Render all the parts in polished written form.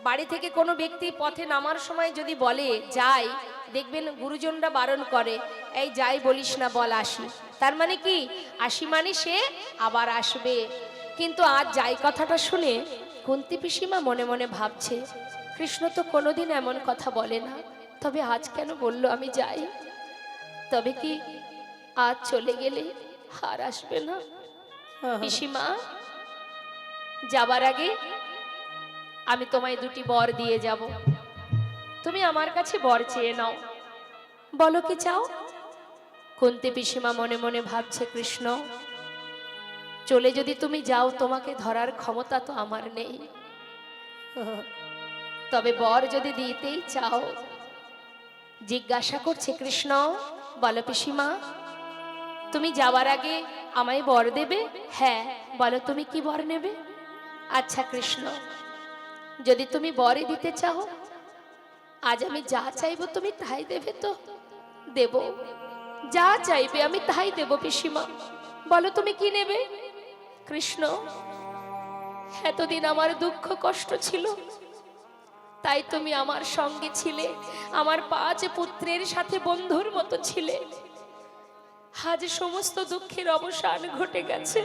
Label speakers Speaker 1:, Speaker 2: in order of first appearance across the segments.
Speaker 1: বাড়ি থেকে কোনো ব্যক্তি পথে নামার সময় যদি বলে যাই, দেখবেন গুরুজনরা বারণ করে, এই যাই বলিস না, বল আসি। তার মানে কি, আসি মানে সে আবার আসবে। কিন্তু আজ যাই কথাটা শুনে কুন্তী পিসিমা মনে মনে ভাবছে, কৃষ্ণ তো কোনোদিন এমন কথা বলে না, তবে আজ কেন বললো আমি যাই? তবে কি আজ চলে গেলে আর আসবে না? পিসিমা, যাবার আগে আমি তোমায় দুটি বর দিয়ে যাব, তুমি আমার কাছে বর চেয়ে নাও। বলো কি চাও? কুন্তী পিসিমা মনে মনে ভাবছে, কৃষ্ণ, চলে যদি তুমি যাও, তোমাকে ধরার ক্ষমতা তো আমার নেই, তবে বর যদি দিতেই চাও। জিজ্ঞাসা করছে, কৃষ্ণ বলো পিসিমা, তুমি যাওয়ার আগে আমায় বর দেবে? হ্যাঁ, বলো তুমি কি বর নেবে? আচ্ছা কৃষ্ণ, যদি তুমি বরে দিতে চাও, আজ আমি যা চাইবো তুমি তাই দেবে তো? দেব, যা চাইবে আমি তাই দেব পিসিমা। বলো তুমি কি নেবে? কৃষ্ণ, এতদিন আমার দুঃখ কষ্ট ছিল, তাই তুমি আমার সঙ্গে ছিলে, আমার 5 পুত্রের সাথে বন্ধুর মতো ছিলে। আজ সমস্ত দুঃখের অবসান ঘটে গেছে,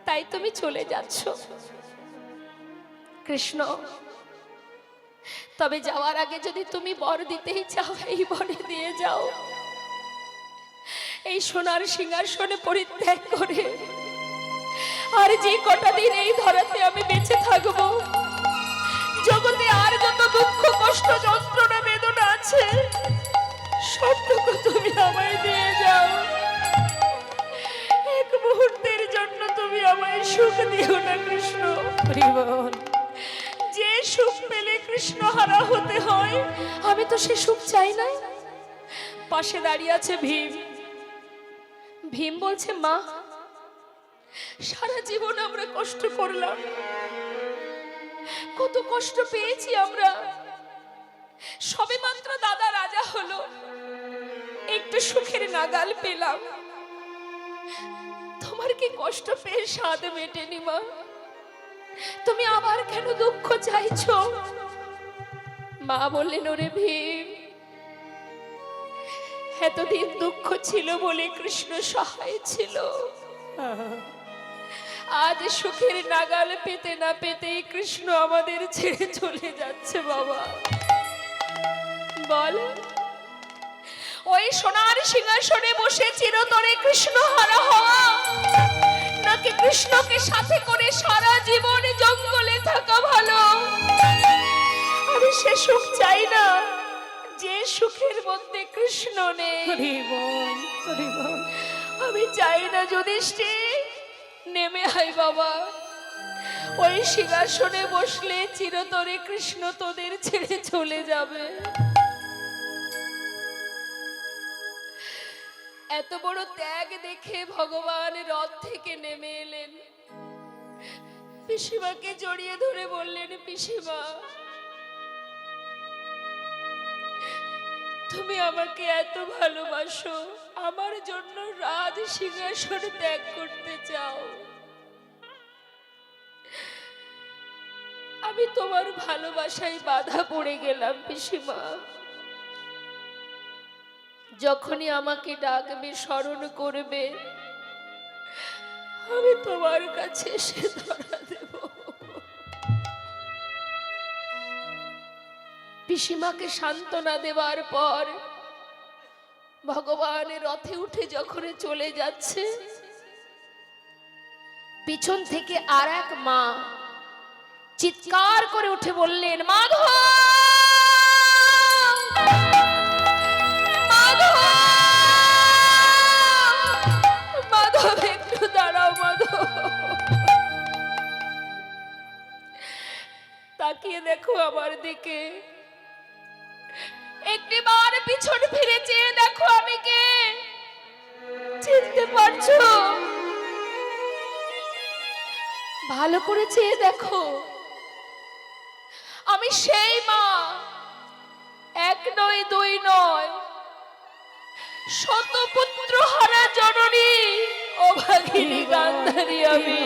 Speaker 1: তাই তুমি চলে যাচ্ছ। কৃষ্ণ, তবে যাওয়ার আগে যদি তুমি বর দিতেই চাও, এই বরে দিয়ে যাও। এই সোনার সিংহাসনে পরিত্যাগ করে আর যে কটা দিন এই ধরাতে আমি বেঁচে থাকবো, জগতে আর যত দুঃখ কষ্ট যন্ত্রণা বেদনা আছে, সবটুকু তুমি আমায় দিয়ে যাও। এক মুহূর্তের জন্য তুমি আমায় সুখ দিও না কৃষ্ণ। যে সুখ পেলে কৃষ্ণ হারা হতে হয়, আমি তো সে সুখ চাই না। পাশে দাঁড়িয়ে আছে ভীম। ভীম বলছে, মা, সারা জীবন আমরা কষ্ট করলাম, কত কষ্ট পেয়েছি আমরা, সবে মাত্র দাদা রাজা হলো, একটু সুখের নাগাল পেলাম, তোমার কি কষ্ট পেয়ে স্বাদ মেটেনি মা? তুমি আবার কেন দুঃখ চাইছো? মা বললেন, ওরে ভীম, এতদিন দুঃখ ছিল বলে কৃষ্ণ সহায় ছিল, আজ সুখের নাগাল পেতে না পেতেই কৃষ্ণ আমাদের ছেড়ে চলে যাচ্ছে। বাবা বল, ওই সোনার সিংহাসনে বসে চিরতরে কৃষ্ণ হারা হওয়া, নাকি কৃষ্ণকে সাথে করে সারা জীবন জঙ্গলে থাকা ভালো? আমি সে সুখ চাই না যে সুখের মধ্যে কৃষ্ণ নেই। আমি চাই না যুধিষ্ঠির, নেমে আয় বাবা, ওই সিংহাসনে বসলে চিরতরে কৃষ্ণ তোদের ছেড়ে চলে যাবে। এত বড় ত্যাগ দেখে ভগবান রথ থেকে নেমে এলেন, পিসিমাকে জড়িয়ে ধরে বললেন, পিসিমা, তুমি আমাকে এত ভালোবাসো, আমার জন্য রাজ সিংহাসন ত্যাগ করতে চাও, আমি তোমার ভালোবাসায় বাধা পড়ে গেলাম পিসিমা। যখনই আমাকে ডাকবে, স্মরণ করবে, আমি তোমার কাছে এসে ধরা দেব। পিসিমাকে সান্ত্বনা দেওয়ার পর ভগবান রথে উঠে যখন চলে যাচ্ছে, পিছন থেকে আর এক মা চিৎকার করে উঠে বললেন, মাধব, মাধব, মাধব, একটু দাঁড়াও মাধব। তাকিয়ে দেখো আমার দিকে, একটিবার পিছন ফিরে চেয়ে দেখো আমি কে, চিনতে পারছো? ভালো করে চেয়ে দেখো, আমি সেই মা, এক নয় দুই নয়, শত পুত্র হারা জননী অভাগিনী গান্ধারী আমি।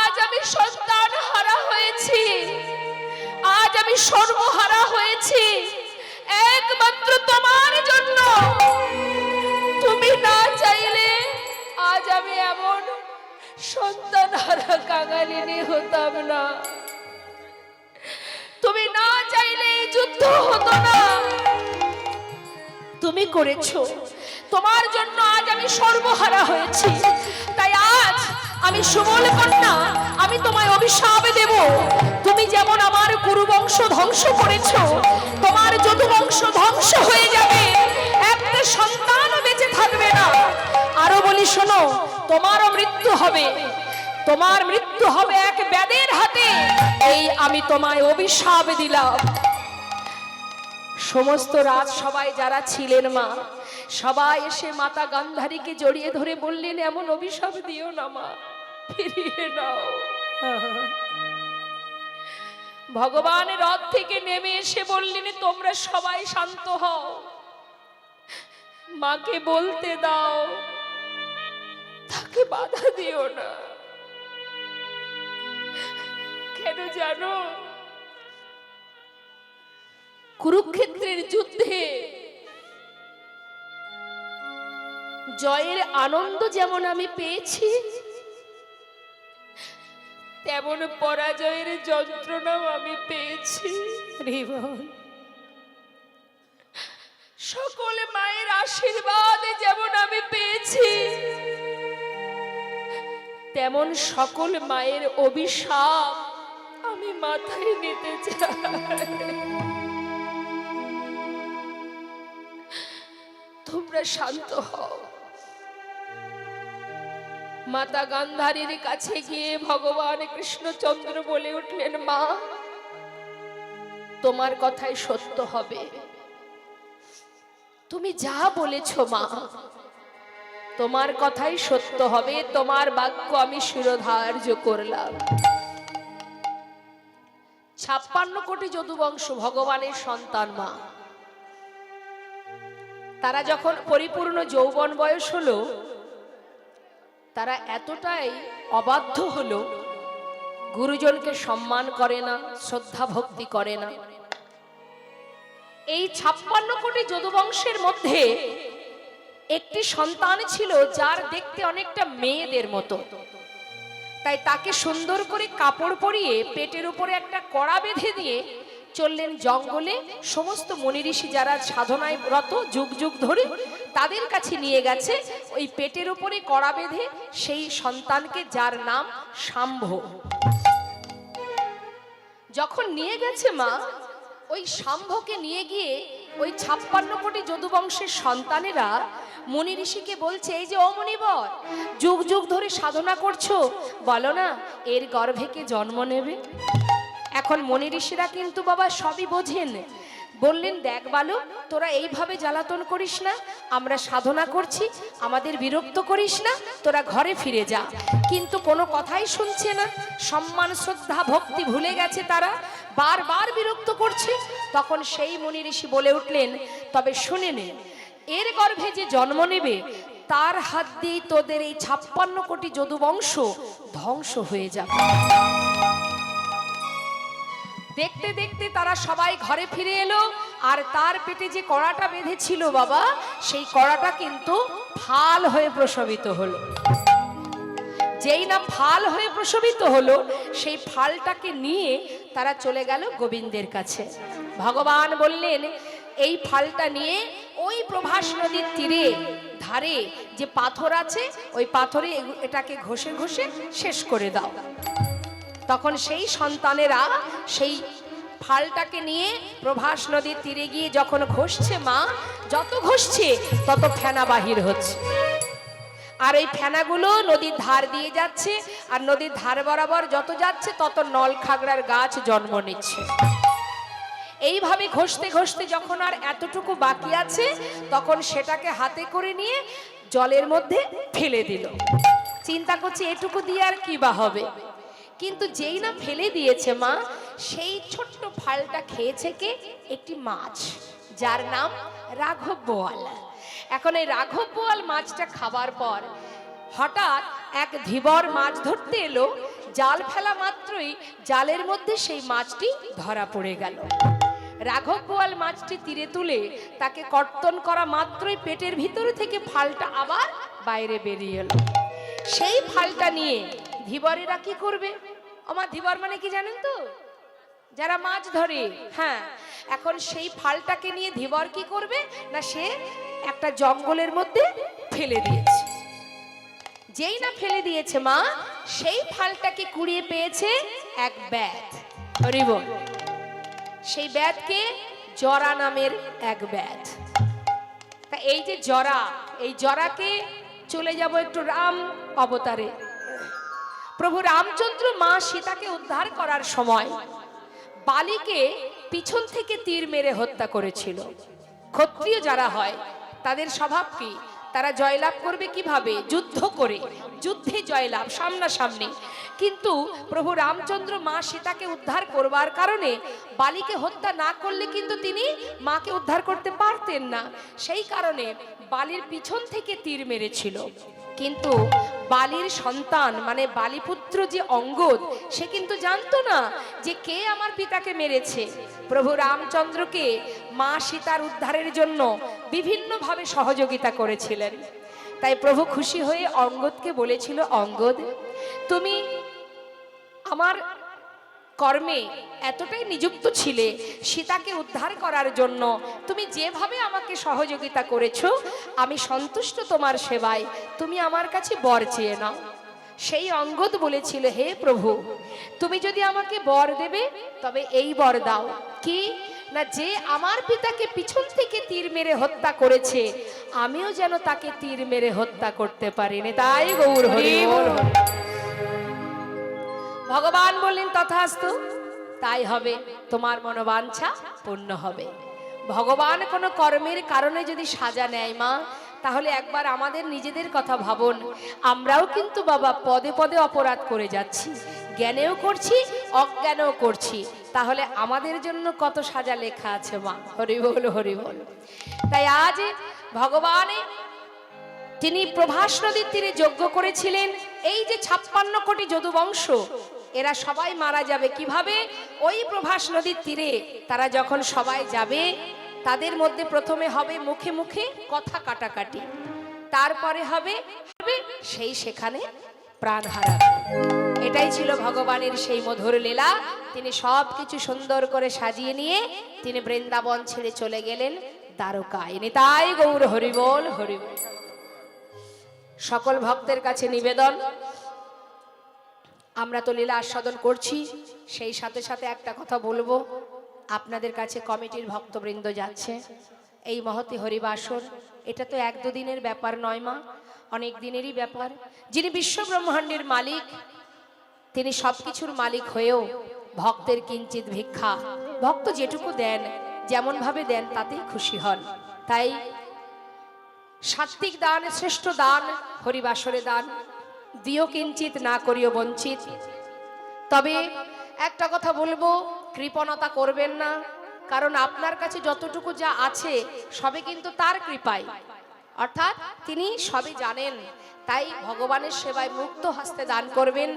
Speaker 1: আজ আমি সন্তান হারা হয়েছি, আজ আমি সর্বহারা হয়েছি একমাত্র তোমার জন্য। তুমি না চাইলে আজ আমি এমন সন্তান হারা কাঙালিনী হতাম না। তুমি না চাইলে এই যুদ্ধ হতো না, তুমি করেছো। তোমার জন্য আজ আমি সর্বহারা হয়েছি। তাই আজ আমি সুবল কন্যা, আমি তোমায় অভিশাপ দেব। তুমি যেমন আমার গুরু বংশ ধ্বংস করেছো, তোমার যদুবংশ ধ্বংস হয়ে যাবে, একটা সন্তান বেঁচে থাকবে না। আরো বলি শোনো, তোমারও মৃত্যু হবে, তোমার মৃত্যু হবে এক ব্যাধের হাতে। এই আমি তোমায় অভিশাপ দিলাম। সমস্ত রাত সবাই যারা ছিলেন মা, সবাই এসে মাতা গান্ধারীকে জড়িয়ে ধরে বললেন, এমন অভিশাপ দিও না মা, ফিরিয়ে নাও। ভগবান রথ থেকে নেমে এসে বললেন, তোমরা সবাই শান্ত হও, মাকে বলতে দাও, তাকে বাধা দিও না। কেন জানো? কুরুক্ষেত্রের যুদ্ধে জয়ের আনন্দ যেমন আমি পেয়েছি, তেমন পরাজয়ের যন্ত্রণাও আমি পেয়েছি। সকল মায়ের আশীর্বাদ যেমন আমি পেয়েছি, তেমন সকল মায়ের অভিশাপ আমি মাথায় নিতে চাই। তোমরা শান্ত হও। মাতা গান্ধারীর কাছে গিয়ে ভগবান কৃষ্ণচন্দ্র বলে উঠলেন, মা, তোমার কথাই সত্য হবে। তুমি যা বলেছ মা, তোমার কথাই সত্য হবে। তোমার বাক্য আমি শিরোধার্য করলাম। 56 কোটি যদুবংশ ভগবানের সন্তান মা। তারা যখন পরিপূর্ণ যৌবন বয়স হলো, তারা এতটাই অবাধ্য হলো, গুরুজনকে সম্মান করে না, শ্রদ্ধা ভক্তি করে না। এই 56 কোটি যদুবংশের মধ্যে একটি সন্তান ছিল যার দেখতে অনেকটা মেয়েদের মতো। তাই তাকে সুন্দর করে কাপড় পরিয়ে পেটের উপরে একটা কড়া বেঁধে দিয়ে চললেন জঙ্গলে। সমস্ত মুনি ঋষি যারা সাধনায় রত যুগ যুগ ধরে, তাদের কাছে নিয়ে গেছে ওই পেটের উপরে কড়া বেঁধে সেই সন্তানকে, যার নাম শাম্ভ। যখন নিয়ে গেছে মা, ওই শাম্ভকে নিয়ে গিয়ে ওই 56 কোটি যদুবংশের সন্তানেরা মুনি ঋষিকে বলছে, এই যে ও মুনিবর, যুগ যুগ ধরে সাধনা করছো, বলো না এর গর্ভে কে জন্ম নেবে? এখন মুনি ঋষিরা কিন্তু বাবা সবই বোঝেন। বললেন, দেখ বালক, তোরা এইভাবে জ্বালাতন করিস না, আমরা সাধনা করছি, আমাদের বিরক্ত করিস না, তোরা ঘরে ফিরে যা। কিন্তু কোনো কথাই শুনছে না, সম্মান শ্রদ্ধা ভক্তি ভুলে গেছে, তারা বারবার বিরক্ত করছে। তখন সেই মুনি ঋষি বলে উঠলেন, তবে শুনে নে, এর গর্ভে যে জন্ম নেবে তার হাত দিয়ে তোদের এই 56 কোটি যদুবংশ ধ্বংস হয়ে যাবে। দেখতে দেখতে তারা সবাই ঘরে ফিরে এলো। আর তার পেটে যে কড়াটা বেঁধেছিল বাবা, সেই কড়াটা কিন্তু ফাল হয়ে প্রসবিত হলো। যেই না ফাল হয়ে প্রসবিত হলো, সেই ফালটাকে নিয়ে তারা চলে গেল গোবিন্দের কাছে। ভগবান বললেন, এই ফালটা নিয়ে ওই প্রভাস নদীর তীরে ধারে যে পাথর আছে, ওই পাথরে এটাকে ঘষে ঘষে শেষ করে দাও। তখন সেই সন্তানেরা সেই ফালটাকে নিয়ে প্রভাস নদীর তীরে গিয়ে যখন ঘষছে মা, যত ঘষছে তত ফেনা বাহির হচ্ছে। আর এই ফেনাগুলো নদীর ধার দিয়ে যাচ্ছে, আর নদীর ধার বরাবর যত যাচ্ছে তত নল খাগড়ার গাছ জন্ম নিচ্ছে। এইভাবে ঘষতে ঘষতে যখন আর এতটুকু বাকি আছে, তখন সেটাকে হাতে করে নিয়ে জলের মধ্যে ফেলে দিল। চিন্তা করছে এটুকু দিয়ে আর কি বা হবে। কিন্তু যেই না ফেলে দিয়েছে মা, সেই ছোট্ট ফালটা খেয়েছে কে? একটি মাছ, যার নাম রাঘব বোয়াল। এখন এই রাঘব বোয়াল মাছটা খাবার পর হঠাৎ এক ধীবর মাছ ধরতে এলো, জাল ফেলা মাত্রই জালের মধ্যে সেই মাছটি ধরা পড়ে গেল। রাঘব বোয়াল মাছটি তীরে তুলে তাকে কর্তন করা মাত্রই পেটের ভিতর থেকে ফালটা আবার বাইরে বেরিয়ে এলো। সেই ফালটা নিয়ে ধীবরেরা কি করবে? আমার ধীবর মানে কি জানেন তো? যারা মাছ ধরে। হ্যাঁ, এখন সেই ফালটাকে নিয়ে ধীবর কি করবে না, সে একটা জঙ্গলের মধ্যে ফেলে দিয়েছে। যেই না ফেলে দিয়েছে মা, সেই ফালটাকে কুড়িয়ে পেয়েছে এক ব্যাধ। হরি বল। সেই ব্যাধকে জরা নামের এক ব্যাধ। তা এই যে জরা, এই জরাকে চলে যাব একটু রাম অবতারে। প্রভু রামচন্দ্র মা সীতাকে উদ্ধার করার সময় বালিকে পিছন থেকে তীর মেরে হত্যা করেছিল। ক্ষত্রিয় যারা হয় তাদের স্বভাব কি? তারা জয়লাভ করবে কিভাবে? যুদ্ধ করে, যুদ্ধে জয়লাভ সামনাসামনি। কিন্তু প্রভু রামচন্দ্র মা সীতাকে উদ্ধার করবার কারণে বালিকে হত্যা না করলে কিন্তু তিনি মাকে উদ্ধার করতে পারতেন না। সেই কারণে বালির পিছন থেকে তীর মেরেছিল। কিন্তু বালির সন্তান মানে বালিপুত্র যে অঙ্গদ, সে কিন্তু জানতো না যে কে আমার পিতাকে মেরেছে। প্রভু রামচন্দ্রকে মা সীতার উদ্ধারের জন্য বিভিন্নভাবে সহযোগিতা করেছিলেন। তাই প্রভু খুশি হয়ে অঙ্গদকে বলেছিল, অঙ্গদ, তুমি আমার কর্মে এতটাই নিযুক্ত ছিলে সীতাকে উদ্ধার করার জন্য, তুমি যেভাবে আমাকে সহযোগিতা করেছো আমি সন্তুষ্ট তোমার সেবায়, তুমি আমার কাছে বর চেয়ে নাও। সেই অঙ্গদ বলেছিল, হে প্রভু, তুমি যদি আমাকে বর দেবে তবে এই বর দাও, কি না, যে আমার পিতাকে পিছন থেকে তীর মেরে হত্যা করেছে আমিও যেন তাকে তীর মেরে হত্যা করতে পারিনি। তাই গৌর হরি বল। ভগবান বললেন, তথাস্তু, তাই হবে, তোমার মনোবাঞ্ছা পূর্ণ হবে। ভগবান কোনো কর্মের কারণে যদি সাজা নেয় মা, তাহলে একবার আমাদের নিজেদের কথা ভাবুন। আমরাও কিন্তু বাবা পদে পদে অপরাধ করে যাচ্ছি, জ্ঞানেও করছি অজ্ঞানেও করছি। তাহলে আমাদের জন্য কত সাজা লেখা আছে মা। হরি বল, হরি বল। তাই আজ ভগবান তিনি প্রভাস নদীর তীরে যজ্ঞ করেছিলেন। এই যে 56 কোটি যদুবংশ, এরা সবাই মারা যাবে কিভাবে? ওই প্রভাস নদীর তীরে তারা যখন সবাই যাবে, তাদের মধ্যে প্রথমে হবে মুখে মুখে কথা কাটাকাটি, তারপরে হবে সেই সেখানে প্রাণ হারাবে। এটাই ছিল ভগবানের সেই মধুর লীলা। তিনি সব কিছু সুন্দর করে সাজিয়ে নিয়ে তিনি বৃন্দাবন ছেড়ে চলে গেলেন দ্বারকায়। নিতাই গৌর হরি বল, হরি বল। সকল ভক্তের কাছে নিবেদন, আমরা তো লীলা আস্বাদন করছি, সেই সাথে সাথে একটা কথা বলবো। আপনাদের কাছে কমিটির ভক্তবৃন্দ যাচ্ছে, এই মহতি হরিবাসর এটা তো 1-2 দিনের ব্যাপার নয় মা, অনেক দিনেরই ব্যাপার। যিনি বিশ্ব ব্রহ্মাণ্ডের মালিক, তিনি সবকিছুর মালিক হয়েও ভক্তের কিঞ্চিত ভিক্ষা, ভক্ত যেটুকু দেন, যেমন ভাবে দেন তাতেই খুশি হন। তাই সাত্বিক দান শ্রেষ্ঠ দান, হরিবাসরে দান দিও কিঞ্চিত, না করিও বঞ্চিত। তবে একটা কথা বলবো, কৃপণতা করবেন না, কারণ আপনার কাছে যতটুকু যা আছে সবে কিন্তু তার কৃপায়, অর্থাৎ তিনি সবই জানেন। তাই ভগবানের সেবায় মুক্ত হস্তে দান করবেন।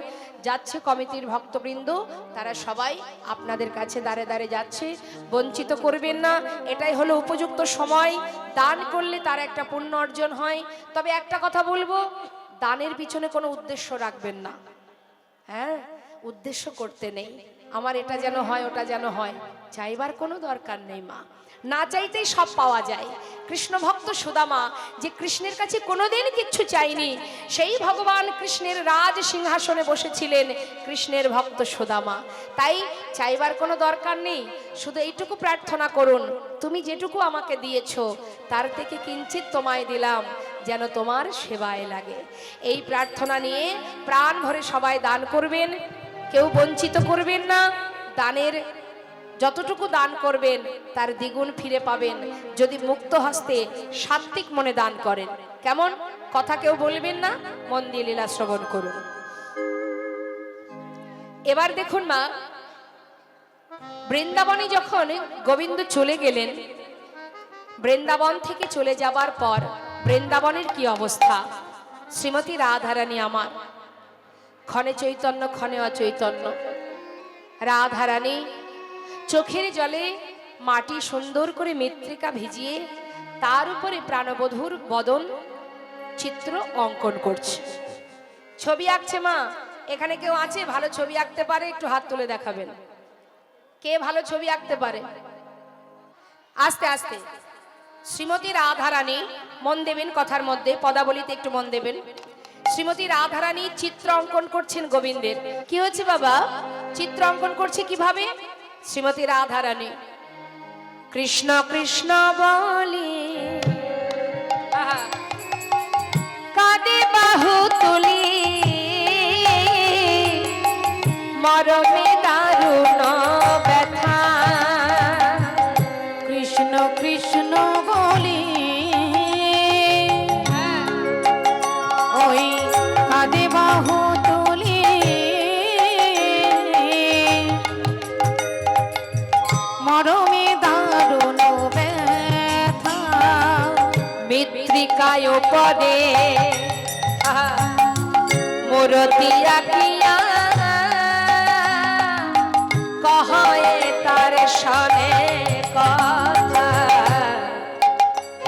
Speaker 1: যাচ্ছে কমিটির ভক্তবৃন্দ, তারা সবাই আপনাদের কাছে দাঁড়ে দাঁড়ে যাচ্ছে, বঞ্চিত করবেন না। এটাই হলো উপযুক্ত সময়, দান করলে তার একটা পুণ্য অর্জন হয়। তবে একটা কথা বলবো, দানের পিছনে কোনো উদ্দেশ্য রাখবেন না। হ্যাঁ, উদ্দেশ্য করতে নেই, আমার এটা যেন হয় ওটা যেন হয়, চাইবার কোনো দরকার নেই মা। না চাইতেই সব পাওয়া যায়। কৃষ্ণ ভক্ত সুদামা যে কৃষ্ণের কাছে কোনোদিন কিচ্ছু চাইনি, সেই ভগবান কৃষ্ণের রাজ সিংহাসনে বসেছিলেন কৃষ্ণের ভক্ত সুদামা। তাই চাইবার কোনো দরকার নেই, শুধু এইটুকু প্রার্থনা করুন, তুমি যেটুকু আমাকে দিয়েছো তার থেকে কিঞ্চিত তোমায় দিলাম, যেন তোমার সেবায় লাগে। এই প্রার্থনা নিয়ে প্রাণ ভরে সবাই দান করবেন, কেউ বঞ্চিত করবেন না। দানের যতটুকু দান করবেন তার দ্বিগুণ ফিরে পাবেন যদি মুক্ত হস্তে সাত্বিক মনে দান করেন। কেমন কথা কেউ বলবেন না, মন দিয়ে লীলা শ্রবণ করুন। এবার দেখুন মা, বৃন্দাবনে যখন গোবিন্দ চলে গেলেন, বৃন্দাবন থেকে চলে যাবার পর বৃন্দাবনের কি অবস্থা? শ্রীমতী রাধারানী আমার, ক্ষণে চৈতন্য ক্ষণে অচৈতন্য। রাধারানী চোখের জলে মাটি সুন্দর করে মৃত্তিকা ভিজিয়ে তার উপরে প্রাণবধূর বদন চিত্র অঙ্কন করছে, ছবি আঁকছে। মা, এখানে কেউ আছে ভালো ছবি আঁকতে পারে? একটু হাত তুলে দেখাবেন। কে ভালো ছবি আঁকতে পারে? আস্তে আস্তে। শ্রীমতী রাধারানী, মন দেবেন কথার মধ্যে, পদাবলিতে একটু মন দেবেন। শ্রীমতী রাধারানী চিত্র অঙ্কন করছেন গোবিন্দের। কি হচ্ছে বাবা? চিত্র অঙ্কন করছে কিভাবে? শ্রীমতী রাধারানী কৃষ্ণ কৃষ্ণ বলি কাঁদে বাহু তুলি, মরমে দারুণ ব্যথা।
Speaker 2: কৃষ্ণ কৃষ্ণ বলি ওই কাঁদে বাহু তুলি, মরমে দারুণ ব্যথা।
Speaker 1: মৃত্তিকায় পদে মূরতি আঁকিয়া কহে তার সনে কথা।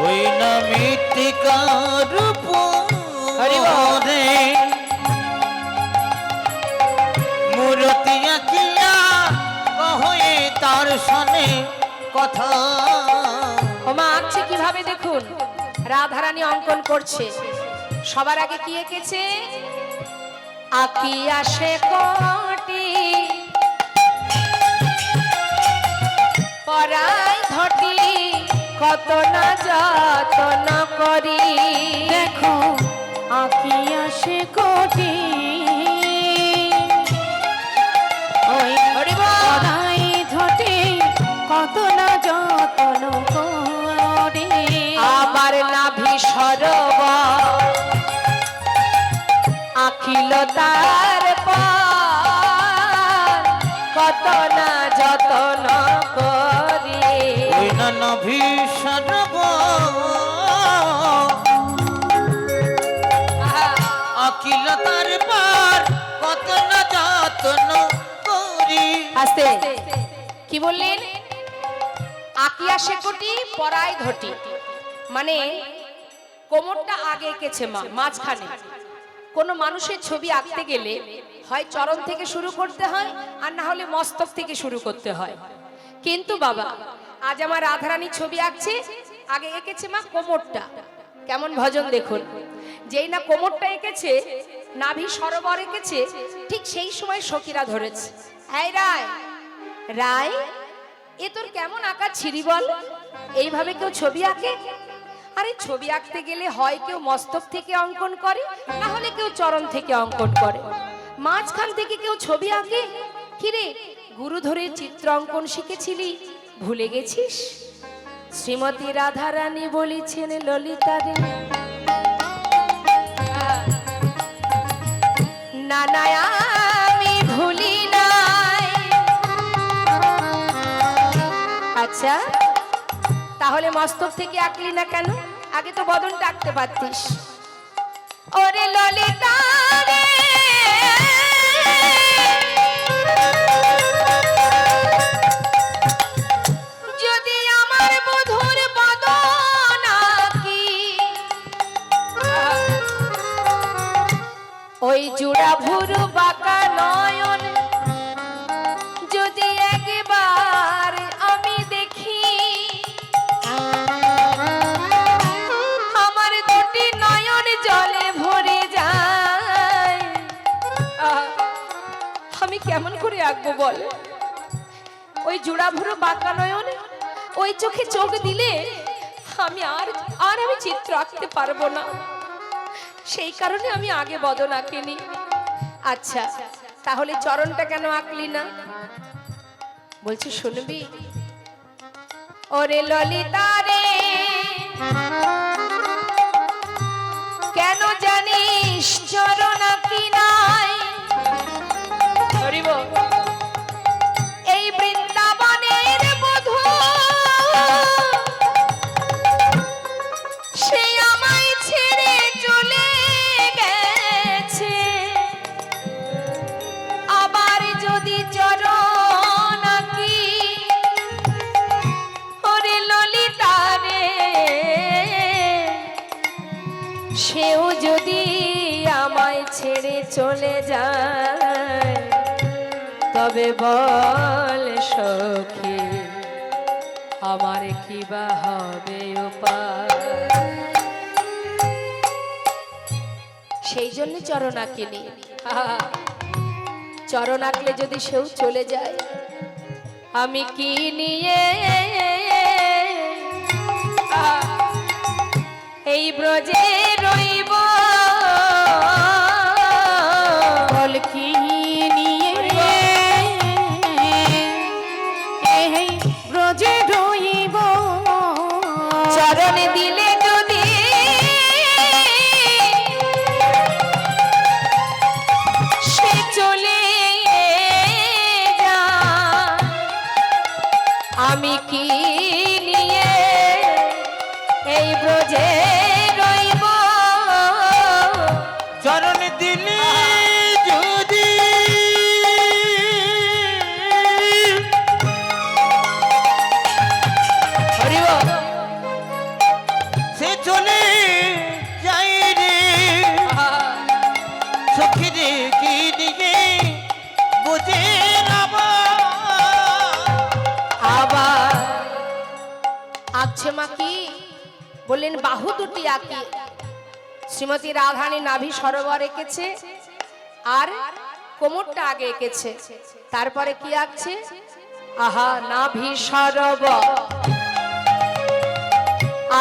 Speaker 3: ওই না মৃত্তিকার পরে মূরতি আঁকিয়া কহে তার সনে কথা।
Speaker 1: ওমা আঁকছে কিভাবে দেখুন, রাধারানী অঙ্কন করছে। সবার আগে কি এঁকেছে? আঁকিয়া সে কোটি পরাই ঘটি, কত না যতন করি।
Speaker 2: দেখো আঁকিয়া সে কোটি ওই পরাই ধটে, কত না যতন করি।
Speaker 1: আমার নাভি সরব আঁকিল তার পর, কত না যতন করি।
Speaker 3: ওই না নভি সরব আকিল তার পার, কত না যত্ন করি।
Speaker 1: আস্তে কি বললেন? আঁকিয়া সে কোটি পরায় ঘটি, মানে কোমরটা আগে এঁকেছে মা, মাঝখানে। কোনো মানুষের ছবি আঁকতে গেলে হয় চরণ থেকে শুরু করতে হয়, আর না হলে মস্তক থেকে শুরু করতে হয়। কিন্তু বাবা আজ আমার রাধারানী ছবি আঁকছে, আগে এঁকেছে মা কোমরটা। কেমন ভজন দেখুন, যেই না কোমরটা এঁকেছে, নাভি সরোবর এঁকেছে, ঠিক সেই সময় সখীরা ধরেছে। এই রায়, রায় এ তোর কেমন আঁকা ছিরি বল? এইভাবে কেউ ছবি আঁকে? আরে ছবি আঁকতে গেলে হয় কেউ মস্তক থেকে অঙ্কন করে, না হলে কেউ চরণ থেকে অঙ্কন করে, মাঝখান থেকে কেউ ছবি আঁকে। কিরে, গুরু ধরে চিত্র অঙ্কন শিখেছিলি, ভুলে গেছিস? শ্রীমতী রাধারানী বলেছেন ললিতারে, না না আমি ভুলি নাই। আচ্ছা তাহলে মস্তক থেকে আঁকলি না কেন? আগে তো বদনটা আঁকতে পারতিস। ওরে ললিতা রে, যদি আমার বধুর বদন আঁকি, ওই জোড়া ভুরু বাঁকা নয়ন যদি একবার আমি দেখি, আমার দুটি নয়ন জলে ভরে যায়। আমি কেমন করে আঁকবো বল? ওই জোড়া ভুরু বাঁকা নয়ন, ওই চোখে চোখ দিলে আমি আমি চিত্র আঁকতে পারবো না। সেই কারণে আমি আগে বদন আঁকিনি। আচ্ছা তাহলে চরণটা কেন আঁকলি না? বলছি শুনবি? ওরে ললিতা রে, কেন জানিস চরণ আঁকি নাই? হরিব এই বৃন্দাবনের বধূ, সে আমায় ছেড়ে চলে তবে বল সখী আমার কি বা হবে উপায়। সেই জন্য চরণ আঁকিনি। চরণ আঁকলে যদি সেও চলে যায়, আমি কি নিয়ে এই ব্রজে রইব,
Speaker 2: বল কি নিয়ে এই ব্রজে রইব,
Speaker 1: চরণে দিলে যদি সে চলে যায়, আমি কি নিয়ে এই ব্রজে রইব,
Speaker 3: চরণ দিলে যদি
Speaker 1: হরিব
Speaker 3: সে চলে যাই রে সখী রে কি দিকে বুঝে
Speaker 1: আবার আঁকছে মা কি বললেন, বাহু দুটি আঁকি শ্রীমতী রাধারানী নাভি সরোবর এঁকেছে আর কোমরটা আগে এঁকেছে, তারপরে কি আঁকছে, আহা নাভি সরোবর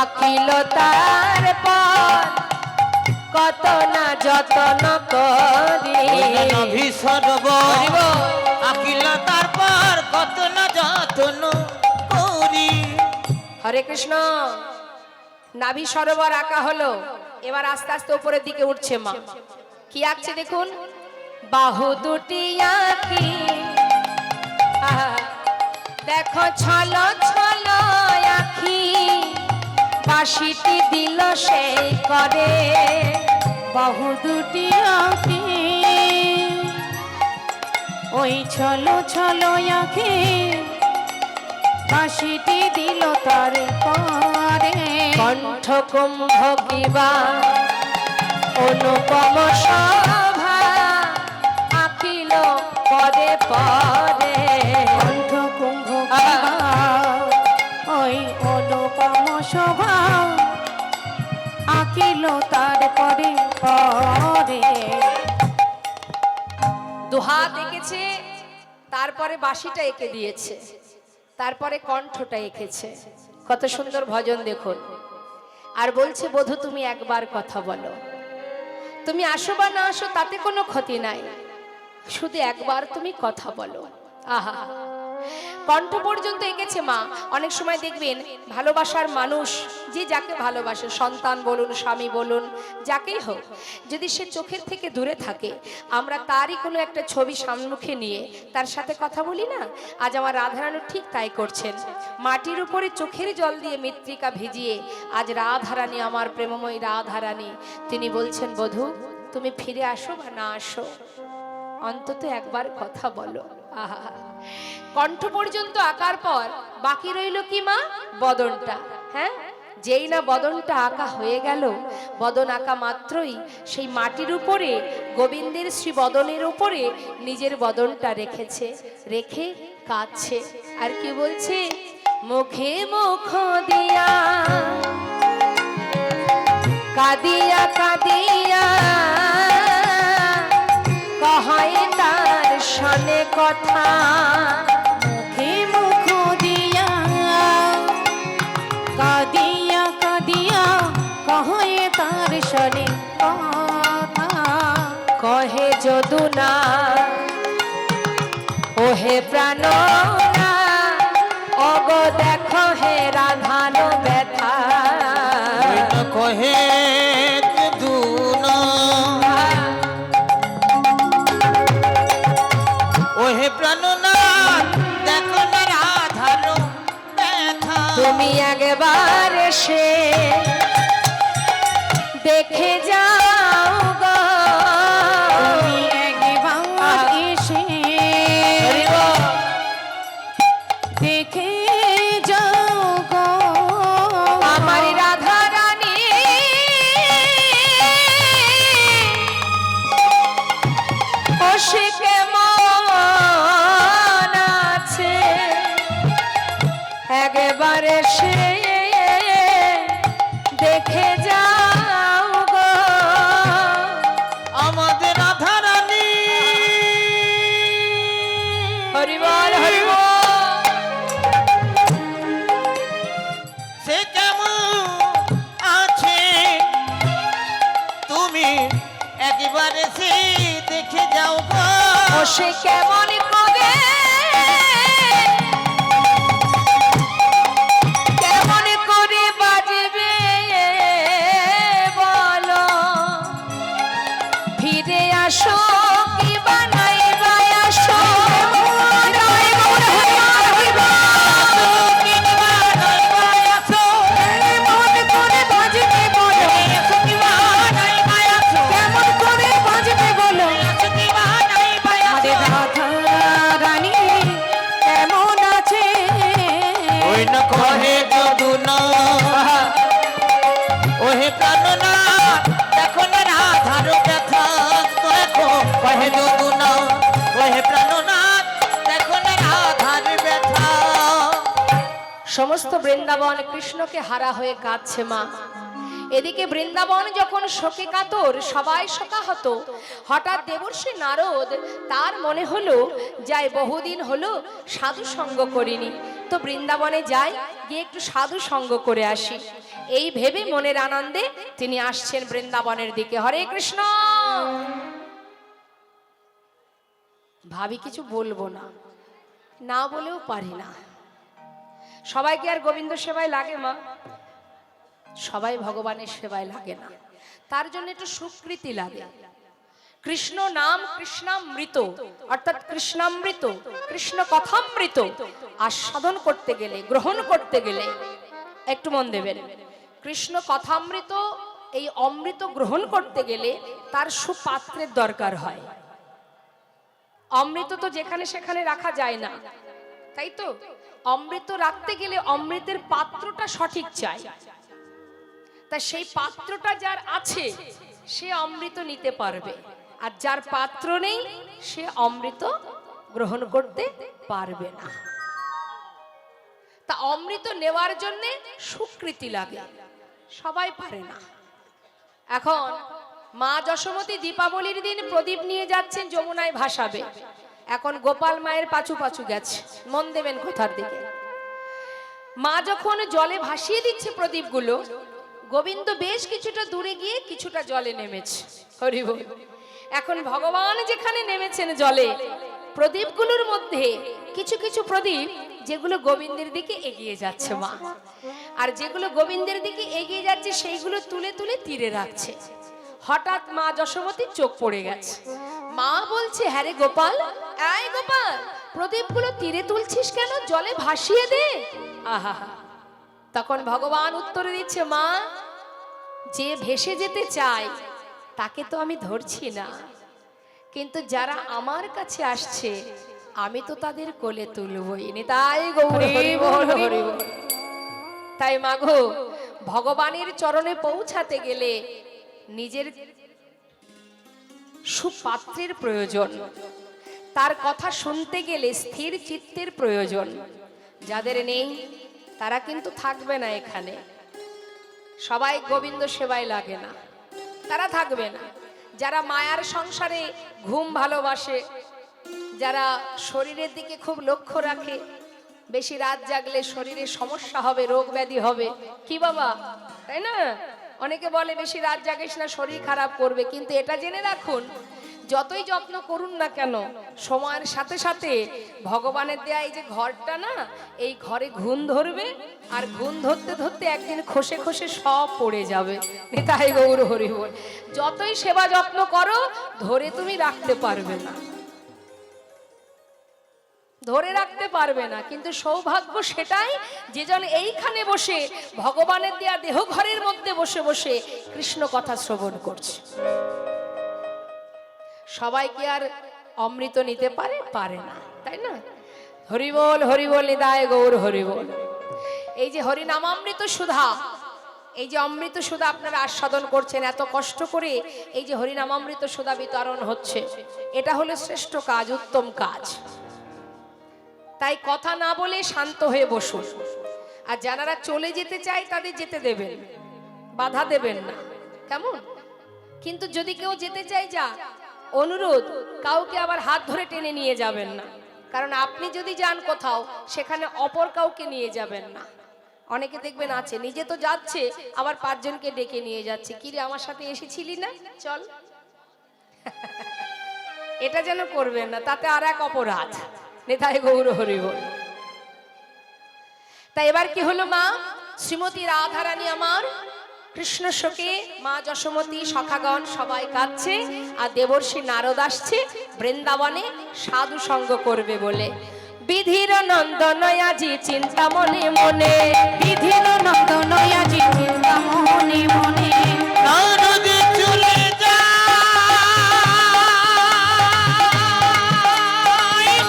Speaker 1: আঁকিল তারপর কত না যতন করি,
Speaker 3: নাভি সরোবর আঁকিল তারপর কত না যত্ন করি।
Speaker 1: হরে কৃষ্ণ। নাভি সরোবর আঁকা হলো, এবার আস্তে আস্তে উপরের দিকে উঠছে মা। কি আঁকছে দেখুন, বাহু দুটি আঁকি আহা, দেখো ছল ছল আঁখি বাঁশিটি দিল সেই করে,
Speaker 2: বাহু দুটি আঁকি ওই ছলো ছলো আঁখি বাঁশিটি দিল তার পরে,
Speaker 1: কণ্ঠ কুম্ভ কিবা অনুপম শোভা আঁকিল পদে পদে,
Speaker 2: কণ্ঠ কুম্ভ কিবা ওই অনুপম শোভা আঁকিল তার পরে পরে,
Speaker 1: দুহাত এঁকেছে, তারপরে বাঁশিটা এঁকে দিয়েছে, তারপরে কণ্ঠটা এঁকেছে। কত সুন্দর ভজন দেখুন। আর বলছে, বধূ তুমি একবার কথা বলো, তুমি আসো বা না আসো তাতে কোনো ক্ষতি নাই, শুধু একবার তুমি কথা বলো। আহা, কণ্ঠ পর্যন্ত এঁকেছে মা। অনেক সময় দেখবেন ভালোবাসার মানুষ যে যাকে ভালোবাসে, সন্তান বলুন স্বামী বলুন যাকেই হোক, যদি সে চোখের থেকে দূরে থাকে, আমরা তারই কোনো একটা ছবি সম্মুখে নিয়ে তার সাথে কথা বলি না। আজ আমার রাধারানী ঠিক তাই করছেন, মাটির উপরে চোখের জল দিয়ে মৃত্তিকা ভিজিয়ে আজ রাধারানী, আমার প্রেমময়ী রাধারানী, তিনি বলছেন, বধূ তুমি ফিরে আসো বা না আসো, অন্তত একবার কথা বলো। আহা, কণ্ঠ পর্যন্ত আঁকার পর বাকি রইল কি মা, বদনটা। হ্যাঁ, যেই না বদনটা আঁকা হয়ে গেল, বদন আঁকা মাত্রই সেই মাটির উপরে গোবিন্দের শ্রী বদনের উপরে নিজের বদনটা রেখেছে, রেখে কাঁদছে। আর কি বলছে, মুখে মুখ দিয়া কাঁদিয়া কাঁদিয়া কহে তার শনে কথা,
Speaker 2: মুখে মুখ দিয়া কাঁদিয়া কাঁদিয়া কহে তার শনে কথা,
Speaker 1: কহে যদুনা ওহে প্রাণনা, অগো দেখো হে রাধানো ব্যথা,
Speaker 3: কহে দুনা ওহে প্রাণনাথ দেখো না রাধারো ব্যথা,
Speaker 1: তুমি একবার এসে দেখে যাও গো,
Speaker 2: তুমি একবার এসে দেখে যাও গো,
Speaker 1: আমার রাধারানী ও সে কেমন হরি বল হরি বল।
Speaker 3: সে কেমন আছে তুমি একবার সে দেখে যাও গো।
Speaker 1: ও সে কেমন করে, কেমন করে বাজবে বলো, ফিরে আসো কি বানাই আসো।
Speaker 3: ওই না কহে যদুনা ওহে প্রাণনা দেখো না রাধার ব্যথা দেখো কহে যদুনা ওহে প্রাণনা দেখো না রাধার ব্যথা।
Speaker 1: সমস্ত বৃন্দাবন কৃষ্ণকে হারা হয়ে কাঁদছে মা। এদিকে বৃন্দাবন যখন শোকে কাতর, সবাই শোকাহত। হঠাৎ দেবর্ষি নারদ, তার মনে হলো যাই বহুদিন হলো সাধু সঙ্গ করিনি, তো বৃন্দাবনে যাই, গিয়ে একটু সাধু সঙ্গ করে আসি। এই ভেবে মনের আনন্দে তিনি আসছেন বৃন্দাবনের দিকে। হরে কৃষ্ণ। ভাবি কিছু বলবো না, না বলেও পারি না। সবাইকে আর গোবিন্দ সেবায় লাগে মা? সবাই ভগবানের সেবায় লাগে না, তার জন্য একটু সুকৃতি লাগে। কৃষ্ণ নাম কৃষ্ণামৃত, অর্থাৎ কৃষ্ণামৃত, কৃষ্ণ কথামৃত আস্বাদন করতে গেলে, গ্রহণ করতে গেলে একটু মন দেবেন, কৃষ্ণ কথামৃত এই অমৃত গ্রহণ করতে গেলে তার সুপাত্রের দরকার হয়। অমৃত তো যেখানে সেখানে রাখা যায় না, তাই তো? অমৃত রাখতে গেলে অমৃতের পাত্রটা সঠিক চাই। তা সেই পাত্রটা যার আছে সে অমৃত নিতে পারবে, আর যার পাত্র নেই সে অমৃত গ্রহণ করতে পারবে না। তা অমৃত নেওয়ার জন্য সুকৃতি লাগে, সবাই পারে না। এখন মা যশোমতী দীপাবলির দিন প্রদীপ নিয়ে যাচ্ছেন যমুনায় ভাসাবে। এখন গোপাল মায়ের পাছু পাছু গেছে, মন দেবেন কোথার দিকে। মা যখন জলে ভাসিয়ে দিচ্ছে প্রদীপগুলো, গোবিন্দ বেশ কিছুটা দূরে গিয়ে কিছুটা জলে নেমেছে। হরি বল। এখন ভগবান যেখানে নেমেছেন জলে, প্রদীপগুলোর মধ্যে কিছু কিছু প্রদীপ যেগুলো গোবিন্দের দিকে এগিয়ে যাচ্ছে মা, আর যেগুলো গোবিন্দের দিকে এগিয়ে যাচ্ছে সেইগুলো তুলে তুলে তীরে রাখছে। হঠাৎ মা যশোমতীর চোখ পড়ে গেছে। মা বলছে, হ্যাঁ রে গোপাল, এই গোপাল, প্রদীপগুলো তীরে তুলছিস কেন? জলে ভাসিয়ে দে। আহা, তখন ভগবান উত্তরে দিচ্ছে, মা, যে ভেসে যেতে চায় তাকে তো আমি ধরছি না, কিন্তু যারা আমার কাছে আসছে আমি তো তাদের কোলে তুলবই। তাই গৌর হরি বল হরি বল। তাই মাগো, ভগবানের চরণে পৌঁছাতে গেলে নিজের সুপাত্রের প্রয়োজন, তার কথা শুনতে গেলে স্থির চিত্তের প্রয়োজন। যাদের নেই তারা কিন্তু থাকবে না এখানে। সবাই গোবিন্দ সেবায় লাগে না, তারা থাকবে না। যারা মায়ার সংসারে ঘুম ভালোবাসে, যারা শরীরের দিকে খুব লক্ষ্য রাখে, বেশি রাত জাগলে শরীরে সমস্যা হবে, রোগ ব্যাধি হবে, কি বাবা, তাই না? অনেকে বলে বেশি রাত জাগিস না, শরীর খারাপ করবে। কিন্তু এটা জেনে রাখুন, যতই যত্ন করুন না কেন, সময়ের সাথে সাথে ভগবানের দেয়া এই যে ঘরটা না, এই ঘরে ঘুণ ধরবে, আর ঘুণ ধরতে ধরতে একদিন খসে খসে সব পড়ে যাবে। তাই গৌর হরি বল। যতই সেবা যত্ন করো, ধরে তুমি রাখতে পারবে না, ধরে রাখতে পারবে না। কিন্তু সৌভাগ্য সেটাই যেজন এইখানে বসে ভগবানের দেয়া দেহ ঘরের মধ্যে বসে বসে কৃষ্ণ কথা শ্রবণ করছে। সবাই কি আর অমৃত নিতে পারে? পারে না, তাই না? হরি বল হরি বল, নিতাই গৌর হরি বল। এই যে হরি নামামৃত সুধা, এই যে অমৃত সুধা আপনারা আস্বাদন করছেন এত কষ্ট করে, এই যে হরি নামামৃত সুধা বিতরণ হচ্ছে, এটা হলো শ্রেষ্ঠ কাজ, উত্তম কাজ। তাই কথা না বলে শান্ত হয়ে বসুন। আর যারা চলে যেতে চায় তাদের যেতে দেবেন, বাধা দেবেন না, কেমন? কিন্তু যদি কেউ যেতে চায়, যা, অনুরোধ, কাউকে আবার হাত ধরে টেনে নিয়ে যাবেন না। কারণ আপনি যদি যান কোথাও, সেখানে অপর কাউকে নিয়ে যাবেন না। অনেকে দেখবেন আছে, নিজে তো যাচ্ছে, আবার 5 জনকে ডেকে নিয়ে যাচ্ছে, কি রে আমার সাথে এসেছিলি না, চল। এটা যেন করবেন না, তাতে আর এক অপরাধ। নেতাই গৌর হরি বল। তাই এবার কি হলো, মা শ্রীমতী রাধারানী আমার কৃষ্ণ শোকে, মা যশোমতী, সখাগণ সবাই কাঁদছে, আর দেবর্ষি নারদ আসছে বৃন্দাবনে সাধু সঙ্গ করবে বলে। বিধির নন্দন আজি চিন্তা মনে মনে,
Speaker 2: বিধির নন্দন আজি চিন্তা মনে মনে,
Speaker 3: নারদ চলে যায়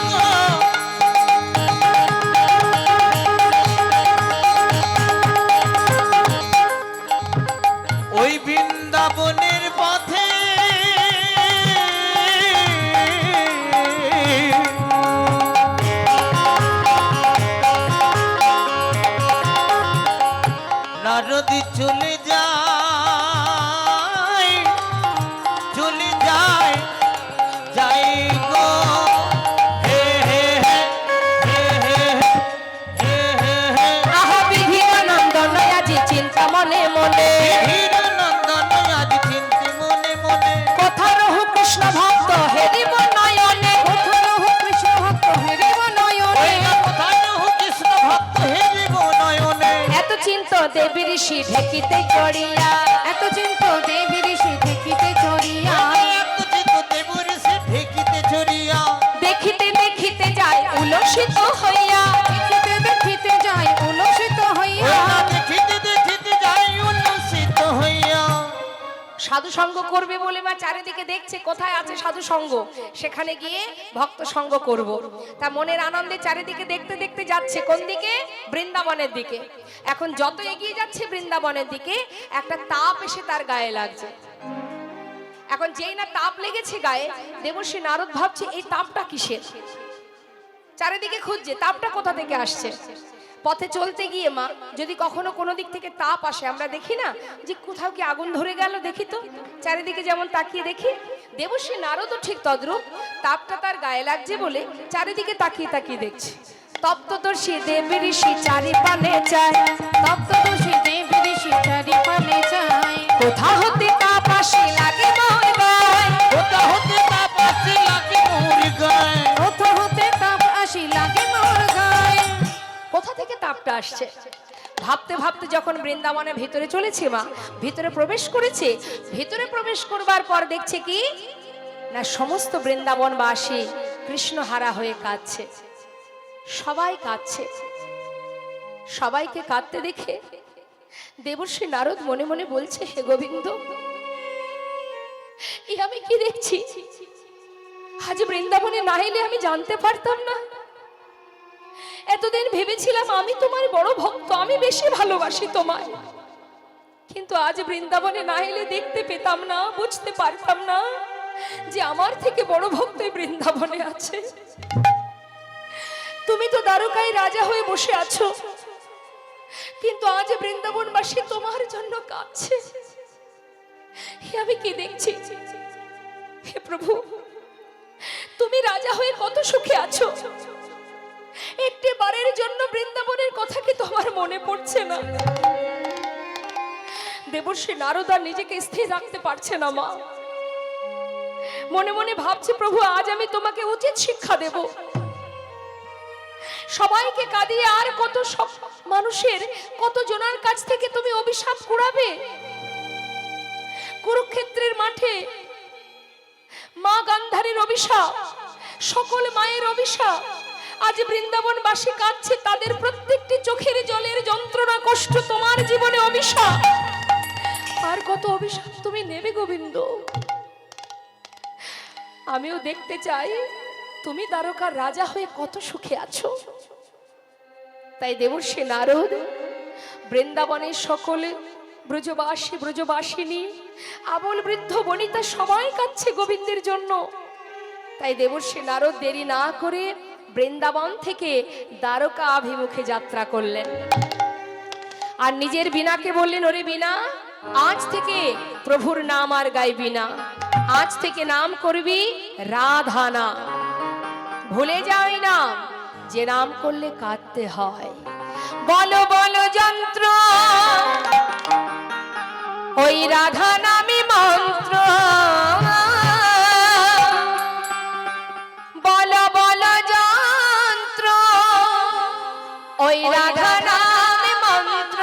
Speaker 3: গো। ওই বৃন্দাবনের পথে নারদ চলে যায়, চলে যায়, যাই গো। হে হে হে হে হে হে হে হে।
Speaker 1: আহা বিধির নন্দন আজি চিন্তা মনে মনে,
Speaker 3: ধীর নন্দন আজ চিন্তি মনে মনে।
Speaker 1: কথা রহু কৃষ্ণ ভক্ত হেরিব নয়নে,
Speaker 2: কথরহ কৃষ্ণ ভক্ত হেরিব নয়নে,
Speaker 3: ওই না কোথায় নহু কৃষ্ণ ভক্ত হেরিব নয়নে।
Speaker 1: এত চিন্ত দেবী ঋষি ঢেকিতে করিয়া,
Speaker 2: এত চিন্ত দেবী ঋষি দেখিতে চড়িয়া,
Speaker 3: একচিত দেবর সে ঢেকিতে চড়িয়া।
Speaker 1: দেখিতে দেখিতে যায় উলসিত হইয়া,
Speaker 2: দেখিতে দেখিতে যায় উলসিত হইয়া,
Speaker 3: ওই না দেখিতে দেখিতে যাই উল্লসিত হইয়া।
Speaker 1: সাধু সঙ্গ করবে বলে বা চারিদিকে দেখছে কোথায় আছে সাধু সঙ্গ, সেখানে গিয়ে ভক্ত সঙ্গ করব। তা মনের আনন্দে চারিদিকে দেখতে দেখতে যাচ্ছে কোন দিকে, বৃন্দাবনের দিকে। এখন যত এগিয়ে যাচ্ছে বৃন্দাবনের দিকে, একটা তাপ এসে তার গায়ে লাগছে। এখন যেই না তাপ লেগেছে গায়ে, দেবর্ষি নারদ ভাবছে এই তাপটা কিসের, চারিদিকে খুঁজছে তাপটা কোথা থেকে আসছে। পথে চলতে গিয়ে মা যদি কখনো কোনো দিক থেকে তাপ আসে, আমরা দেখি না যে কোথাও কি আগুন ধরে গেল, দেখি তো চারিদিকে যেমন তাকিয়ে দেখি, দেবর্ষি নারদও ঠিক তদ্রূপ তাপটা তার গায়ে লাগছে বলে চারিদিকে তাকিয়ে তাকিয়ে দেখছে। তপ্তদর্শী দেবী ঋষি চারিপানে চায়,
Speaker 2: তপ্তদর্শী দেবী ঋষি চারিপানে যায়,
Speaker 1: কোথা হতে তাপ আসে লাগে মোর গায়,
Speaker 3: কোথা হতে তাপ আসে লাগে মোর গায়ে।
Speaker 2: কোথা হতে তাপ আসি লাগে মোর গায়ে।
Speaker 1: কোথা থেকে তাপটা আসছে ভাবতে ভাবতে যখন বৃন্দাবনের ভিতরে চলেছে, মা ভিতরে প্রবেশ করেছে। ভিতরে প্রবেশ করবার পর দেখছে কি না, সমস্ত বৃন্দাবনবাসী কৃষ্ণহারা হয়ে কাঁদছে, সবাই কাঁদছে। সবাইকে কাঁদতে দেখে দেবর্ষি নারদ মনে মনে বলছে, হে গোবিন্দ, এ আমি কি দেখছি, আজ বৃন্দাবনে না এলে আমি জানতে পারতাম না। এতদিন ভেবেছিলাম আমি তোমার বড় ভক্ত, আমি বেশি ভালোবাসি তোমায়, কিন্তু আজ বৃন্দাবনে না এলে দেখতে পেতাম না, বুঝতে পারতাম না যে আমার থেকে বড় ভক্ত এই বৃন্দাবনে আছে। তুমি তো দ্বারকায় রাজা হয়ে বসে আছো, কিন্তু আজ বৃন্দাবনবাসী তোমার জন্য কাঁদছে। আমি কি দেখছি, হে প্রভু, তুমি রাজা হয়ে কত সুখে আছো, একটি বারের জন্য বৃন্দাবনের কথা কি তোমার মনে পড়ছে না? দেবর্ষি নারদ আর নিজেকে স্থির রাখতে পারছে না মা, মনে মনে ভাবছে, প্রভু আজ আমি তোমাকে উচিত শিক্ষা দেব। সবাইকে কাঁদিয়ে আর কত মানুষের, কত জনার কাছ থেকে তুমি অভিশাপ কুড়াবে। কুরুক্ষেত্রের মাঠে মা গান্ধারীর অভিশাপ, সকল মায়ের অভিশাপ, আজ বৃন্দাবনবাসী কাঁদছে, তাদের প্রত্যেকটি চোখের জলের যন্ত্রণা কষ্ট তোমার জীবনে অভিশাপ। আর কত অভিশাপ তুমি নেবে গোবিন্দ? আমিও দেখতে চাই তুমি দ্বারকার রাজা হয়ে কত সুখে আছো। তাই দেবর্ষি নারদ বৃন্দাবনের সকলে ব্রজবাসী ব্রজবাসিনী আবল বৃদ্ধ বনিতা সবাই কাঁদছে গোবিন্দের জন্য। তাই দেবর্ষি নারদ দেরি না করে বৃন্দাবন থেকে দ্বারকা অভিমুখে যাত্রা করলেন। আর নিজের বীণাকে বললেন, ওরে বীণা, আজ থেকে প্রভুর নাম আর গাইবি না, আজ থেকে নাম করবি রাধানা। ভুলে যাই না যে নাম করলে কাঁদতে হয়। বলো বলো যন্ত্র ওই রাধা নামী মন্ত্র, বলো বলো যন্ত্র ওই রাধা নামী মন্ত্র,